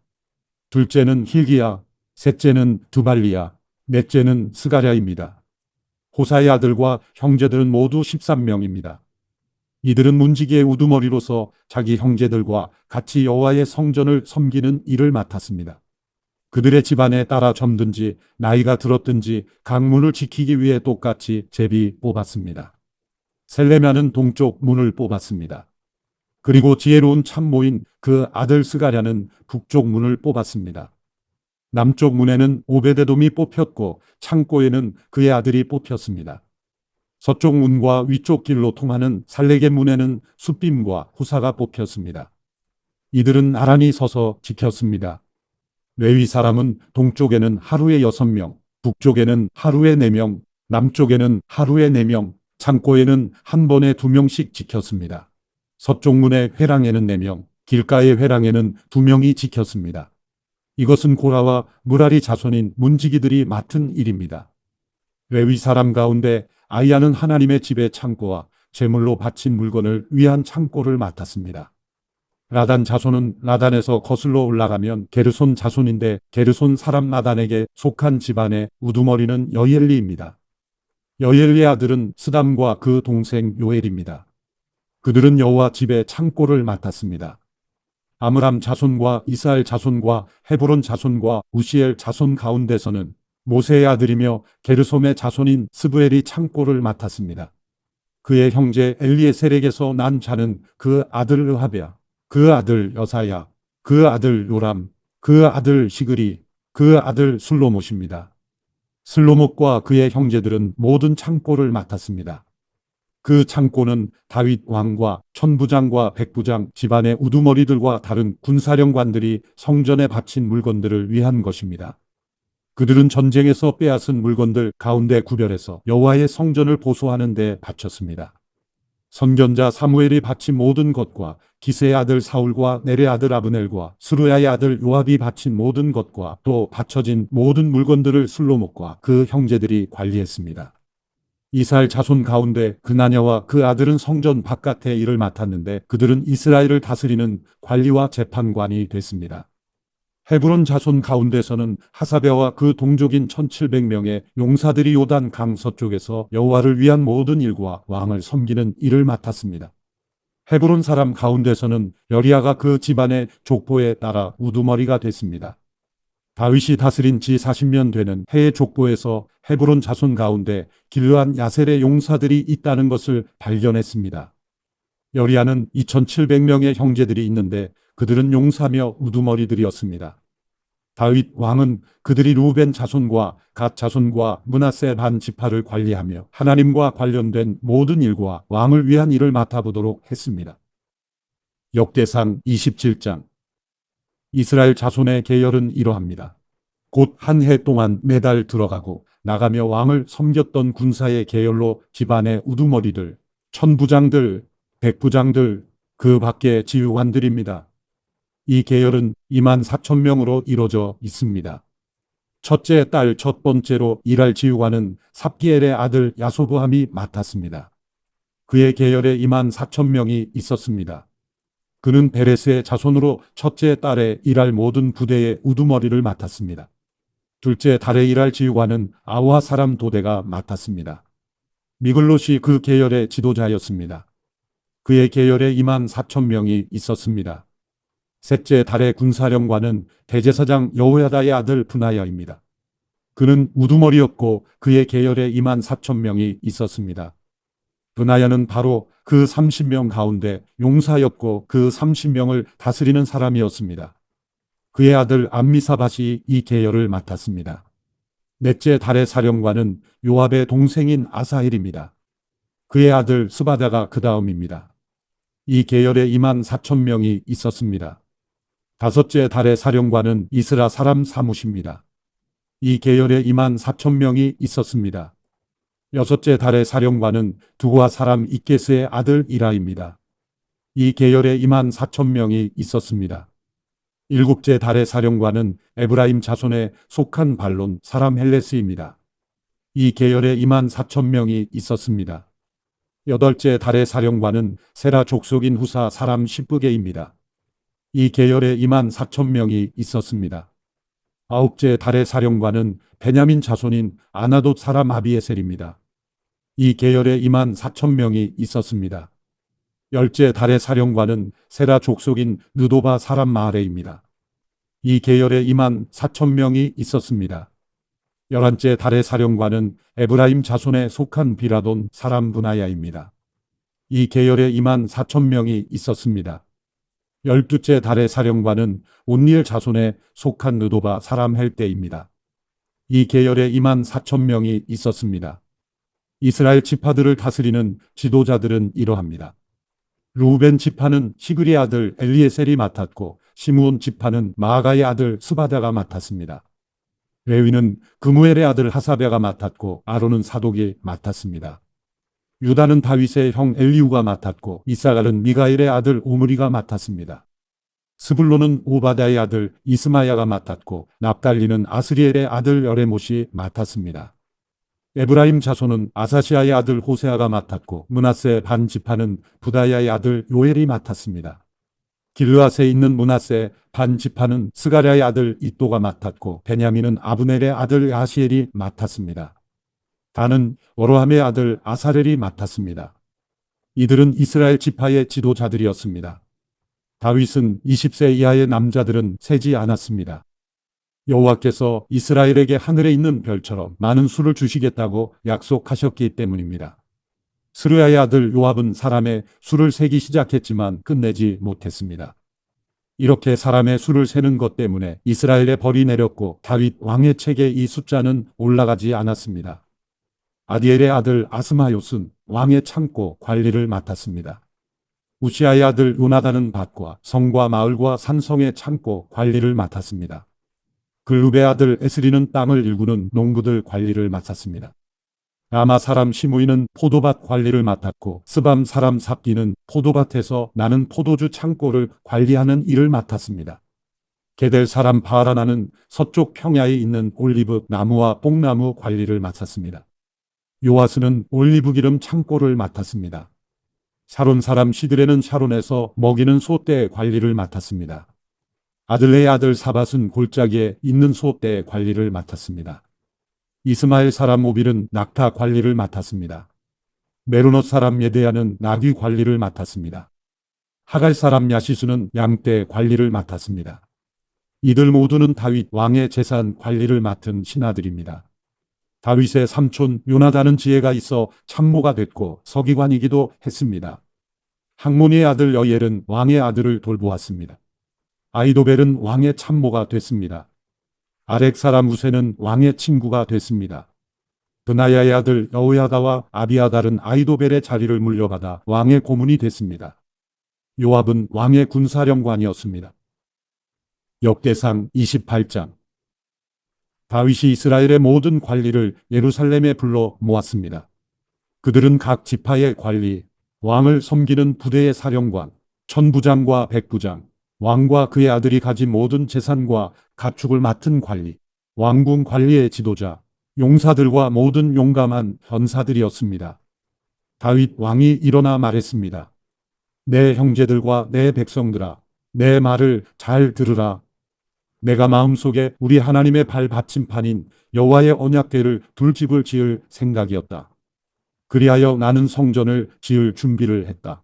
둘째는 힐기야, 셋째는 두발리야, 넷째는 스가랴입니다. 호사의 아들과 형제들은 모두 13명입니다. 이들은 문지기의 우두머리로서 자기 형제들과 같이 여호와의 성전을 섬기는 일을 맡았습니다. 그들의 집안에 따라 젊든지 나이가 들었든지 강문을 지키기 위해 똑같이 제비 뽑았습니다. 셀레미아는 동쪽 문을 뽑았습니다. 그리고 지혜로운 참모인 그 아들 스가랴는 북쪽 문을 뽑았습니다. 남쪽 문에는 오베데돔이 뽑혔고 창고에는 그의 아들이 뽑혔습니다. 서쪽 문과 위쪽 길로 통하는 살레게 문에는 숫빔과 후사가 뽑혔습니다. 이들은 나란히 서서 지켰습니다. 레위 사람은 동쪽에는 하루에 6명, 북쪽에는 하루에 4명, 남쪽에는 하루에 4명, 창고에는 한 번에 2명씩 지켰습니다. 서쪽 문의 회랑에는 4명, 길가의 회랑에는 2명이 지켰습니다. 이것은 고라와 무라리 자손인 문지기들이 맡은 일입니다. 레위 사람 가운데 아이야는 하나님의 집의 창고와 제물로 바친 물건을 위한 창고를 맡았습니다. 라단 자손은 라단에서 거슬러 올라가면 게르손 자손인데 게르손 사람 라단에게 속한 집안의 우두머리는 여이엘리입니다. 여이엘리의 아들은 스담과 그 동생 요엘입니다. 그들은 여호와 집의 창고를 맡았습니다. 아므람 자손과 이스라엘 자손과 헤브론 자손과 우시엘 자손 가운데서는 모세의 아들이며 게르솜의 자손인 스브엘이 창고를 맡았습니다. 그의 형제 엘리에셀에게서 난 자는 그 아들 의하랴, 그 아들 여사야, 그 아들 요람, 그 아들 시그리, 그 아들 슬로못입니다. 슬로못과 그의 형제들은 모든 창고를 맡았습니다. 그 창고는 다윗 왕과 천부장과 백부장 집안의 우두머리들과 다른 군사령관들이 성전에 바친 물건들을 위한 것입니다. 그들은 전쟁에서 빼앗은 물건들 가운데 구별해서 여호와의 성전을 보수하는 데 바쳤습니다. 선견자 사무엘이 바친 모든 것과 기세의 아들 사울과 넬의 아들 아브넬과 스루야의 아들 요압이 바친 모든 것과 또 바쳐진 모든 물건들을 슬로못과 그 형제들이 관리했습니다. 이스라엘 자손 가운데 그나냐와 그 아들은 성전 바깥의 일을 맡았는데 그들은 이스라엘을 다스리는 관리와 재판관이 됐습니다. 헤브론 자손 가운데서는 하사베와 그 동족인 1700명의 용사들이 요단 강 서쪽에서 여호와를 위한 모든 일과 왕을 섬기는 일을 맡았습니다. 헤브론 사람 가운데서는 여리야가 그 집안의 족보에 따라 우두머리가 됐습니다. 다윗이 다스린 지 40년 되는 해의 족보에서 헤브론 자손 가운데 길르한 야셀의 용사들이 있다는 것을 발견했습니다. 여리야는 2700명의 형제들이 있는데 그들은 용사며 우두머리들이었습니다. 다윗 왕은 그들이 루벤 자손과 갓 자손과 므낫세 반 지파를 관리하며 하나님과 관련된 모든 일과 왕을 위한 일을 맡아보도록 했습니다. 역대상 27장. 이스라엘 자손의 계열은 이러합니다. 곧 한 해 동안 매달 들어가고 나가며 왕을 섬겼던 군사의 계열로 집안의 우두머리들, 천부장들, 백부장들, 그 밖의 지휘관들입니다. 이 계열은 24,000명으로 이루어져 있습니다. 첫째 딸 첫 번째로 일할 지휘관은 삽기엘의 아들 야소부함이 맡았습니다. 그의 계열에 24,000명이 있었습니다. 그는 베레스의 자손으로 첫째 딸의 일할 모든 부대의 우두머리를 맡았습니다. 둘째 달의 일할 지휘관은 아와 사람 도대가 맡았습니다. 미글롯이 그 계열의 지도자였습니다. 그의 계열에 24,000명이 있었습니다. 셋째 달의 군사령관은 대제사장 여호야다의 아들 브나야입니다. 그는 우두머리였고 그의 계열에 24,000명이 있었습니다. 브나야는 바로 그 30명 가운데 용사였고 그 30명을 다스리는 사람이었습니다. 그의 아들 암미사밧이 이 계열을 맡았습니다. 넷째 달의 사령관은 요압의 동생인 아사헬입니다. 그의 아들 스바다가 그 다음입니다. 이 계열에 24,000명이 있었습니다. 다섯째 달의 사령관은 이스라 사람 사뭇입니다. 이 계열에 24,000명이 있었습니다. 여섯째 달의 사령관은 두과 사람 이게스의 아들 이라입니다. 이 계열에 24,000명이 있었습니다. 일곱째 달의 사령관은 에브라임 자손에 속한 발론 사람 헬레스입니다. 이 계열에 24,000명이 있었습니다. 여덟째 달의 사령관은 세라 족속인 후사 사람 십부게입니다. 이 계열에 24,000명이 있었습니다. 아홉째 달의 사령관은 베냐민 자손인 아나돗 사람 아비에셀입니다. 이 계열에 24,000명이 있었습니다. 열째 달의 사령관은 세라 족속인 느도바 사람 마아레입니다. 이 계열에 24,000명이 있었습니다. 열한째 달의 사령관은 에브라임 자손에 속한 비라돈 사람 브나야입니다. 이 계열에 24,000명이 있었습니다. 열두째 달의 사령관은 온니엘 자손에 속한 느도바 사람 헬대입니다. 이 계열에 24,000명이 있었습니다. 이스라엘 지파들을 다스리는 지도자들은 이러합니다. 루벤 지파는 시그리의 아들 엘리에셀이 맡았고 시므온 지파는 마아가의 아들 스바다가 맡았습니다. 레위는 그무엘의 아들 하사베가 맡았고 아론은 사독이 맡았습니다. 유다는 다윗의 형 엘리우가 맡았고 이사갈은 미가엘의 아들 오므리가 맡았습니다. 스불론은 오바다의 아들 이스마야가 맡았고 납달리는 아스리엘의 아들 여레못이 맡았습니다. 에브라임 자손은 아사시아의 아들 호세아가 맡았고 므낫세 반 지파는 부다야의 아들 요엘이 맡았습니다. 길르앗에 있는 므낫세 반 지파는 스가랴의 아들 이또가 맡았고 베냐민은 아브넬의 아들 야시엘이 맡았습니다. 단은 워로함의 아들 아사렐이 맡았습니다. 이들은 이스라엘 지파의 지도자들이었습니다. 다윗은 20세 이하의 남자들은 세지 않았습니다. 여호와께서 이스라엘에게 하늘에 있는 별처럼 많은 수를 주시겠다고 약속하셨기 때문입니다. 스루야의 아들 요압은 사람의 수를 세기 시작했지만 끝내지 못했습니다. 이렇게 사람의 수를 세는 것 때문에 이스라엘에 벌이 내렸고 다윗 왕의 책에 이 숫자는 올라가지 않았습니다. 아디엘의 아들 아스마요스는 왕의 창고 관리를 맡았습니다. 우시아의 아들 요나단은 밭과 성과 마을과 산성의 창고 관리를 맡았습니다. 글룹의 아들 에스리는 땅을 일구는 농부들 관리를 맡았습니다. 라마 사람 시므이는 포도밭 관리를 맡았고 스밤 사람 삽기는 포도밭에서 나는 포도주 창고를 관리하는 일을 맡았습니다. 게델 사람 바라나는 서쪽 평야에 있는 올리브 나무와 뽕나무 관리를 맡았습니다. 요아스는 올리브 기름 창고를 맡았습니다. 샤론 사람 시드레는 샤론에서 먹이는 소떼 관리를 맡았습니다. 아들레의 아들 사밧은 골짜기에 있는 소떼의 관리를 맡았습니다. 이스마엘 사람 오빌은 낙타 관리를 맡았습니다. 메로노 사람 예데야는 나귀 관리를 맡았습니다. 하갈 사람 야시수는 양떼 관리를 맡았습니다. 이들 모두는 다윗 왕의 재산 관리를 맡은 신하들입니다. 다윗의 삼촌 요나단은 지혜가 있어 참모가 됐고 서기관이기도 했습니다. 학모니의 아들 여엘은 왕의 아들을 돌보았습니다. 아이도벨은 왕의 참모가 됐습니다. 아렉 사람 우세는 왕의 친구가 됐습니다. 드나야의 아들 여호야다와 아비아달은 아이도벨의 자리를 물려받아 왕의 고문이 됐습니다. 요압은 왕의 군사령관이었습니다. 역대상 28장. 다윗이 이스라엘의 모든 관리를 예루살렘에 불러 모았습니다. 그들은 각 지파의 관리, 왕을 섬기는 부대의 사령관, 천부장과 백부장, 왕과 그의 아들이 가진 모든 재산과 가축을 맡은 관리, 왕궁 관리의 지도자, 용사들과 모든 용감한 현사들이었습니다. 다윗 왕이 일어나 말했습니다. 내 형제들과 내 백성들아, 내 말을 잘 들으라. 내가 마음속에 우리 하나님의 발받침판인 여호와의 언약궤를 둘 집을 지을 생각이었다. 그리하여 나는 성전을 지을 준비를 했다.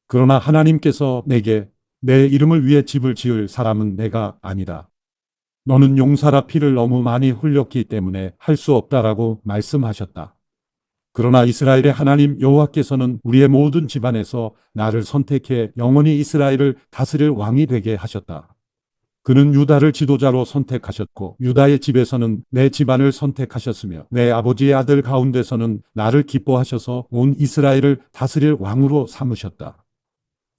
그러나 하나님께서 내게 내 이름을 위해 집을 지을 사람은 내가 아니다. 너는 용사라 피를 너무 많이 흘렸기 때문에 할 수 없다라고 말씀하셨다. 그러나 이스라엘의 하나님 여호와께서는 우리의 모든 집안에서 나를 선택해 영원히 이스라엘을 다스릴 왕이 되게 하셨다. 그는 유다를 지도자로 선택하셨고 유다의 집에서는 내 집안을 선택하셨으며 내 아버지의 아들 가운데서는 나를 기뻐하셔서 온 이스라엘을 다스릴 왕으로 삼으셨다.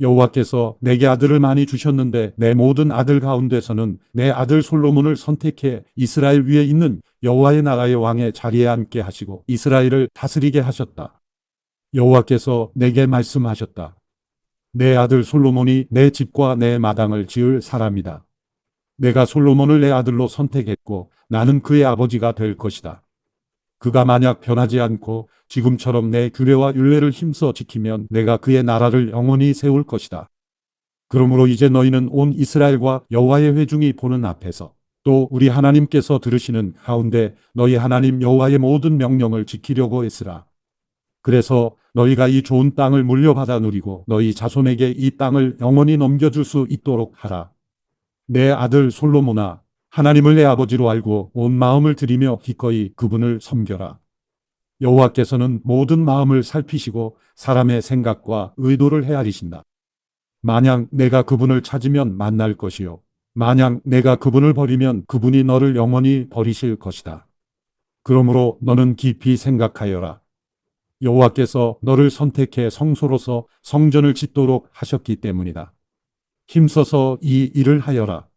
여호와께서 내게 아들을 많이 주셨는데 내 모든 아들 가운데서는 내 아들 솔로몬을 선택해 이스라엘 위에 있는 여호와의 나라의 왕의 자리에 앉게 하시고 이스라엘을 다스리게 하셨다. 여호와께서 내게 말씀하셨다. 내 아들 솔로몬이 내 집과 내 마당을 지을 사람이다. 내가 솔로몬을 내 아들로 선택했고 나는 그의 아버지가 될 것이다. 그가 만약 변하지 않고 지금처럼 내 규례와 율례를 힘써 지키면 내가 그의 나라를 영원히 세울 것이다. 그러므로 이제 너희는 온 이스라엘과 여호와의 회중이 보는 앞에서 또 우리 하나님께서 들으시는 가운데 너희 하나님 여호와의 모든 명령을 지키려고 했으라. 그래서 너희가 이 좋은 땅을 물려받아 누리고 너희 자손에게 이 땅을 영원히 넘겨줄 수 있도록 하라. 내 아들 솔로몬아, 하나님을 내 아버지로 알고 온 마음을 들이며 기꺼이 그분을 섬겨라. 여호와께서는 모든 마음을 살피시고 사람의 생각과 의도를 헤아리신다. 만약 내가 그분을 찾으면 만날 것이요. 만약 내가 그분을 버리면 그분이 너를 영원히 버리실 것이다. 그러므로 너는 깊이 생각하여라. 여호와께서 너를 선택해 성소로서 성전을 짓도록 하셨기 때문이다. 힘써서 이 일을 하여라.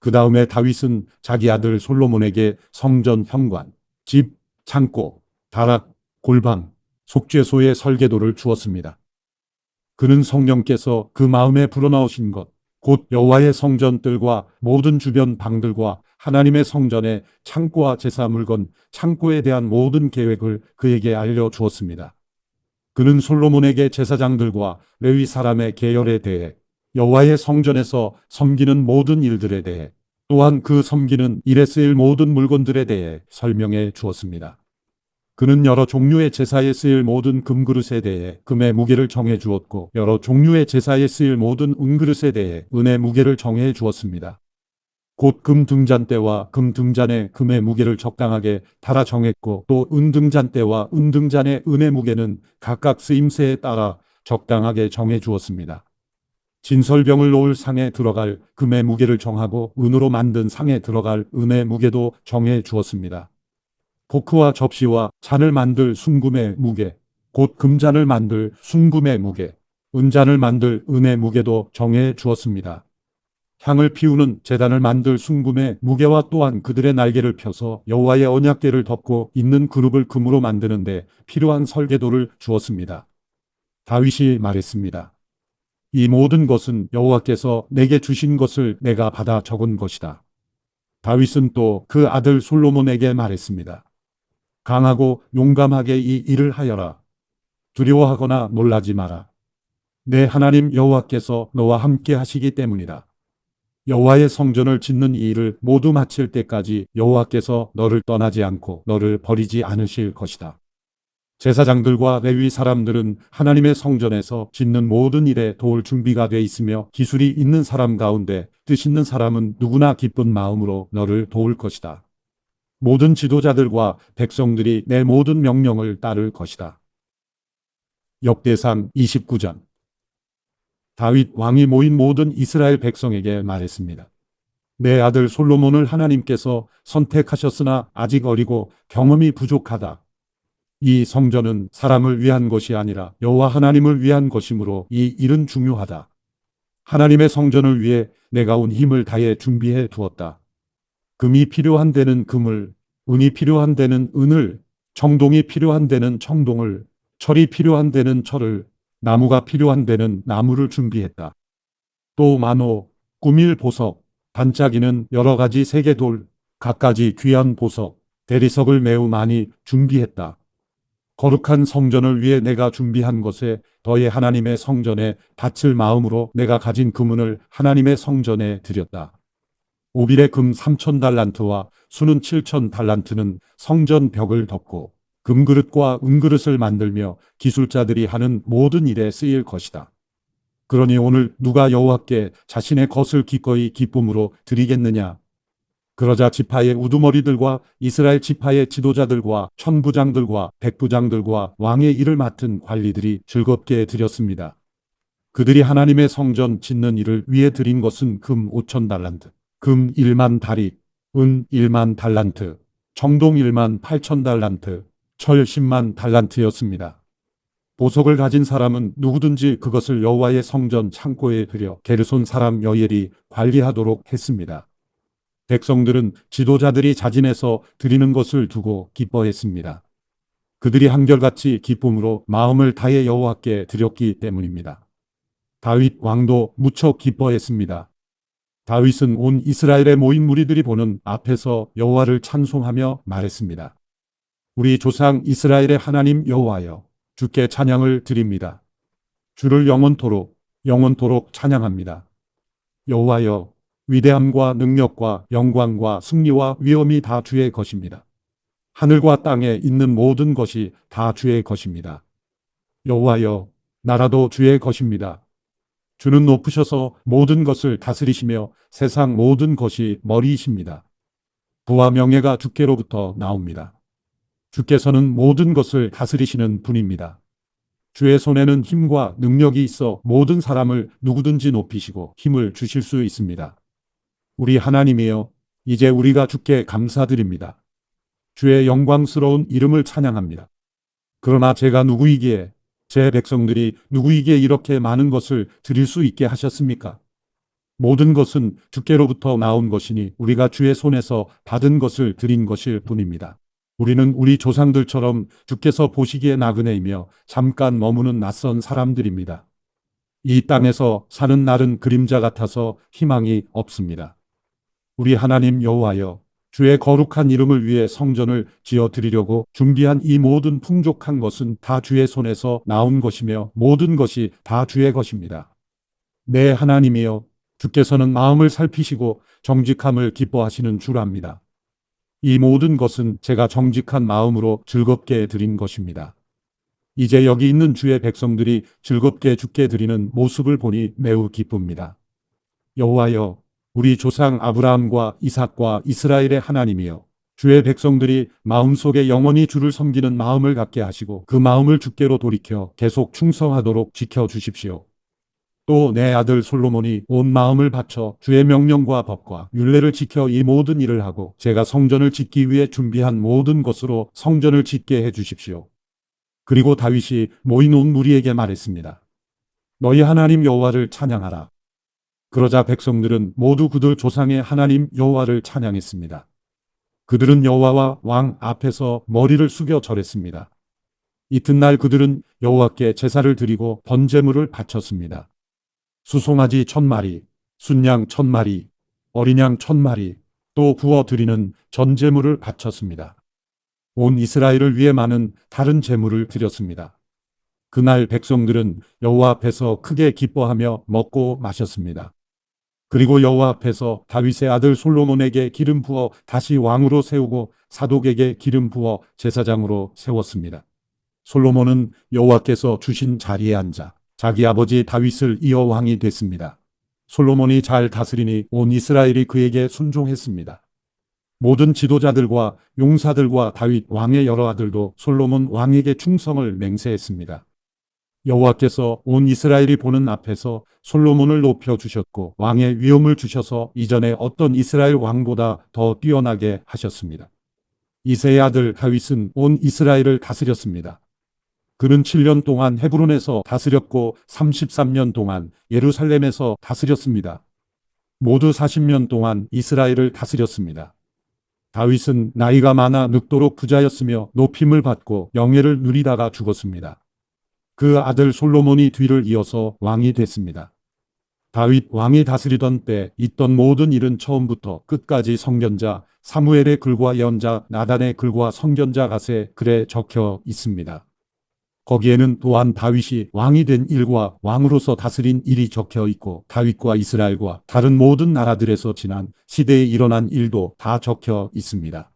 그 다음에 다윗은 자기 아들 솔로몬에게 성전 현관, 집, 창고, 다락, 골방, 속죄소의 설계도를 주었습니다. 그는 성령께서 그 마음에 불어넣으신 것, 곧 여호와의 성전들과 모든 주변 방들과 하나님의 성전의 창고와 제사 물건, 창고에 대한 모든 계획을 그에게 알려주었습니다. 그는 솔로몬에게 제사장들과 레위 사람의 계열에 대해 여호와의 성전에서 섬기는 모든 일들에 대해 또한 그 섬기는 일에 쓰일 모든 물건들에 대해 설명해 주었습니다. 그는 여러 종류의 제사에 쓰일 모든 금그릇에 대해 금의 무게를 정해 주었고 여러 종류의 제사에 쓰일 모든 은그릇에 대해 은의 무게를 정해 주었습니다. 곧 금 등잔대와 금 등잔에 금의 무게를 적당하게 달아 정했고 또 은 등잔대와 은 등잔의 은의 무게는 각각 쓰임새에 따라 적당하게 정해 주었습니다. 진설병을 놓을 상에 들어갈 금의 무게를 정하고 은으로 만든 상에 들어갈 은의 무게도 정해 주었습니다. 포크와 접시와 잔을 만들 순금의 무게, 곧 금잔을 만들 순금의 무게, 은잔을 만들 은의 무게도 정해 주었습니다. 향을 피우는 제단을 만들 순금의 무게와 또한 그들의 날개를 펴서 여호와의 언약궤를 덮고 있는 그룹을 금으로 만드는데 필요한 설계도를 주었습니다. 다윗이 말했습니다. 이 모든 것은 여호와께서 내게 주신 것을 내가 받아 적은 것이다. 다윗은 또 그 아들 솔로몬에게 말했습니다. 강하고 용감하게 이 일을 하여라. 두려워하거나 놀라지 마라. 내 하나님 여호와께서 너와 함께 하시기 때문이다. 여호와의 성전을 짓는 이 일을 모두 마칠 때까지 여호와께서 너를 떠나지 않고 너를 버리지 않으실 것이다. 제사장들과 레위 사람들은 하나님의 성전에서 짓는 모든 일에 도울 준비가 돼 있으며 기술이 있는 사람 가운데 뜻 있는 사람은 누구나 기쁜 마음으로 너를 도울 것이다. 모든 지도자들과 백성들이 내 모든 명령을 따를 것이다. 역대상 29장. 다윗 왕이 모인 모든 이스라엘 백성에게 말했습니다. 내 아들 솔로몬을 하나님께서 선택하셨으나 아직 어리고 경험이 부족하다. 이 성전은 사람을 위한 것이 아니라 여호와 하나님을 위한 것이므로 이 일은 중요하다. 하나님의 성전을 위해 내가 온 힘을 다해 준비해 두었다. 금이 필요한 데는 금을, 은이 필요한 데는 은을, 청동이 필요한 데는 청동을, 철이 필요한 데는 철을, 나무가 필요한 데는 나무를 준비했다. 또 만호, 꾸밀 보석, 반짝이는 여러 가지 세계돌, 갖가지 귀한 보석, 대리석을 매우 많이 준비했다. 거룩한 성전을 위해 내가 준비한 것에 더해 하나님의 성전에 바칠 마음으로 내가 가진 금은을 하나님의 성전에 드렸다. 오빌의 금 3,000달란트와 수는 7,000달란트는 성전 벽을 덮고 금그릇과 은그릇을 만들며 기술자들이 하는 모든 일에 쓰일 것이다. 그러니 오늘 누가 여호와께 자신의 것을 기꺼이 기쁨으로 드리겠느냐? 그러자 지파의 우두머리들과 이스라엘 지파의 지도자들과 천부장들과 백부장들과 왕의 일을 맡은 관리들이 즐겁게 드렸습니다. 그들이 하나님의 성전 짓는 일을 위해 드린 것은 금 5,000달란트, 금 1만 다리, 은 1만 달란트, 청동 1만 8,000달란트, 철 10만 달란트였습니다. 보석을 가진 사람은 누구든지 그것을 여호와의 성전 창고에 들여 게르손 사람 여엘이 관리하도록 했습니다. 백성들은 지도자들이 자진해서 드리는 것을 두고 기뻐했습니다. 그들이 한결같이 기쁨으로 마음을 다해 여호와께 드렸기 때문입니다. 다윗 왕도 무척 기뻐했습니다. 다윗은 온 이스라엘의 모인 무리들이 보는 앞에서 여호와를 찬송하며 말했습니다. 우리 조상 이스라엘의 하나님 여호와여, 주께 찬양을 드립니다. 주를 영원토록 찬양합니다. 여호와여, 위대함과 능력과 영광과 승리와 위엄이 다 주의 것입니다. 하늘과 땅에 있는 모든 것이 다 주의 것입니다. 여호와여, 나라도 주의 것입니다. 주는 높으셔서 모든 것을 다스리시며 세상 모든 것이 머리이십니다. 부와 명예가 주께로부터 나옵니다. 주께서는 모든 것을 다스리시는 분입니다. 주의 손에는 힘과 능력이 있어 모든 사람을 누구든지 높이시고 힘을 주실 수 있습니다. 우리 하나님이여, 이제 우리가 주께 감사드립니다. 주의 영광스러운 이름을 찬양합니다. 그러나 제가 누구이기에, 제 백성들이 누구이기에 이렇게 많은 것을 드릴 수 있게 하셨습니까? 모든 것은 주께로부터 나온 것이니 우리가 주의 손에서 받은 것을 드린 것일 뿐입니다. 우리는 우리 조상들처럼 주께서 보시기에 나그네이며 잠깐 머무는 낯선 사람들입니다. 이 땅에서 사는 날은 그림자 같아서 희망이 없습니다. 우리 하나님 여호와여, 주의 거룩한 이름을 위해 성전을 지어 드리려고 준비한 이 모든 풍족한 것은 다 주의 손에서 나온 것이며 모든 것이 다 주의 것입니다. 내 하나님이여, 주께서는 마음을 살피시고 정직함을 기뻐하시는 줄 압니다. 이 모든 것은 제가 정직한 마음으로 즐겁게 드린 것입니다. 이제 여기 있는 주의 백성들이 즐겁게 주께 드리는 모습을 보니 매우 기쁩니다. 여호와여, 우리 조상 아브라함과 이삭과 이스라엘의 하나님이여, 주의 백성들이 마음속에 영원히 주를 섬기는 마음을 갖게 하시고 그 마음을 주께로 돌이켜 계속 충성하도록 지켜주십시오. 또 내 아들 솔로몬이 온 마음을 바쳐 주의 명령과 법과 율례를 지켜 이 모든 일을 하고 제가 성전을 짓기 위해 준비한 모든 것으로 성전을 짓게 해주십시오. 그리고 다윗이 모인 온 무리에게 말했습니다. 너희 하나님 여호와를 찬양하라. 그러자 백성들은 모두 그들 조상의 하나님 여호와를 찬양했습니다. 그들은 여호와와 왕 앞에서 머리를 숙여 절했습니다. 이튿날 그들은 여호와께 제사를 드리고 번제물을 바쳤습니다. 수송아지 1,000마리, 순양 1,000마리, 어린 양 1,000마리, 또 구워 드리는 전제물을 바쳤습니다. 온 이스라엘을 위해 많은 다른 제물을 드렸습니다. 그날 백성들은 여호와 앞에서 크게 기뻐하며 먹고 마셨습니다. 그리고 여호와 앞에서 다윗의 아들 솔로몬에게 기름 부어 다시 왕으로 세우고 사독에게 기름 부어 제사장으로 세웠습니다. 솔로몬은 여호와께서 주신 자리에 앉아 자기 아버지 다윗을 이어 왕이 됐습니다. 솔로몬이 잘 다스리니 온 이스라엘이 그에게 순종했습니다. 모든 지도자들과 용사들과 다윗 왕의 여러 아들도 솔로몬 왕에게 충성을 맹세했습니다. 여호와께서 온 이스라엘이 보는 앞에서 솔로몬을 높여주셨고 왕의 위엄을 주셔서 이전에 어떤 이스라엘 왕보다 더 뛰어나게 하셨습니다. 이새의 아들 다윗은 온 이스라엘을 다스렸습니다. 그는 7년 동안 헤브론에서 다스렸고 33년 동안 예루살렘에서 다스렸습니다. 모두 40년 동안 이스라엘을 다스렸습니다. 다윗은 나이가 많아 늙도록 부자였으며 높임을 받고 영예를 누리다가 죽었습니다. 그 아들 솔로몬이 뒤를 이어서 왕이 됐습니다. 다윗 왕이 다스리던 때 있던 모든 일은 처음부터 끝까지 선견자 사무엘의 글과 예언자 나단의 글과 선견자 갓의 글에 적혀 있습니다. 거기에는 또한 다윗이 왕이 된 일과 왕으로서 다스린 일이 적혀 있고 다윗과 이스라엘과 다른 모든 나라들에서 지난 시대에 일어난 일도 다 적혀 있습니다.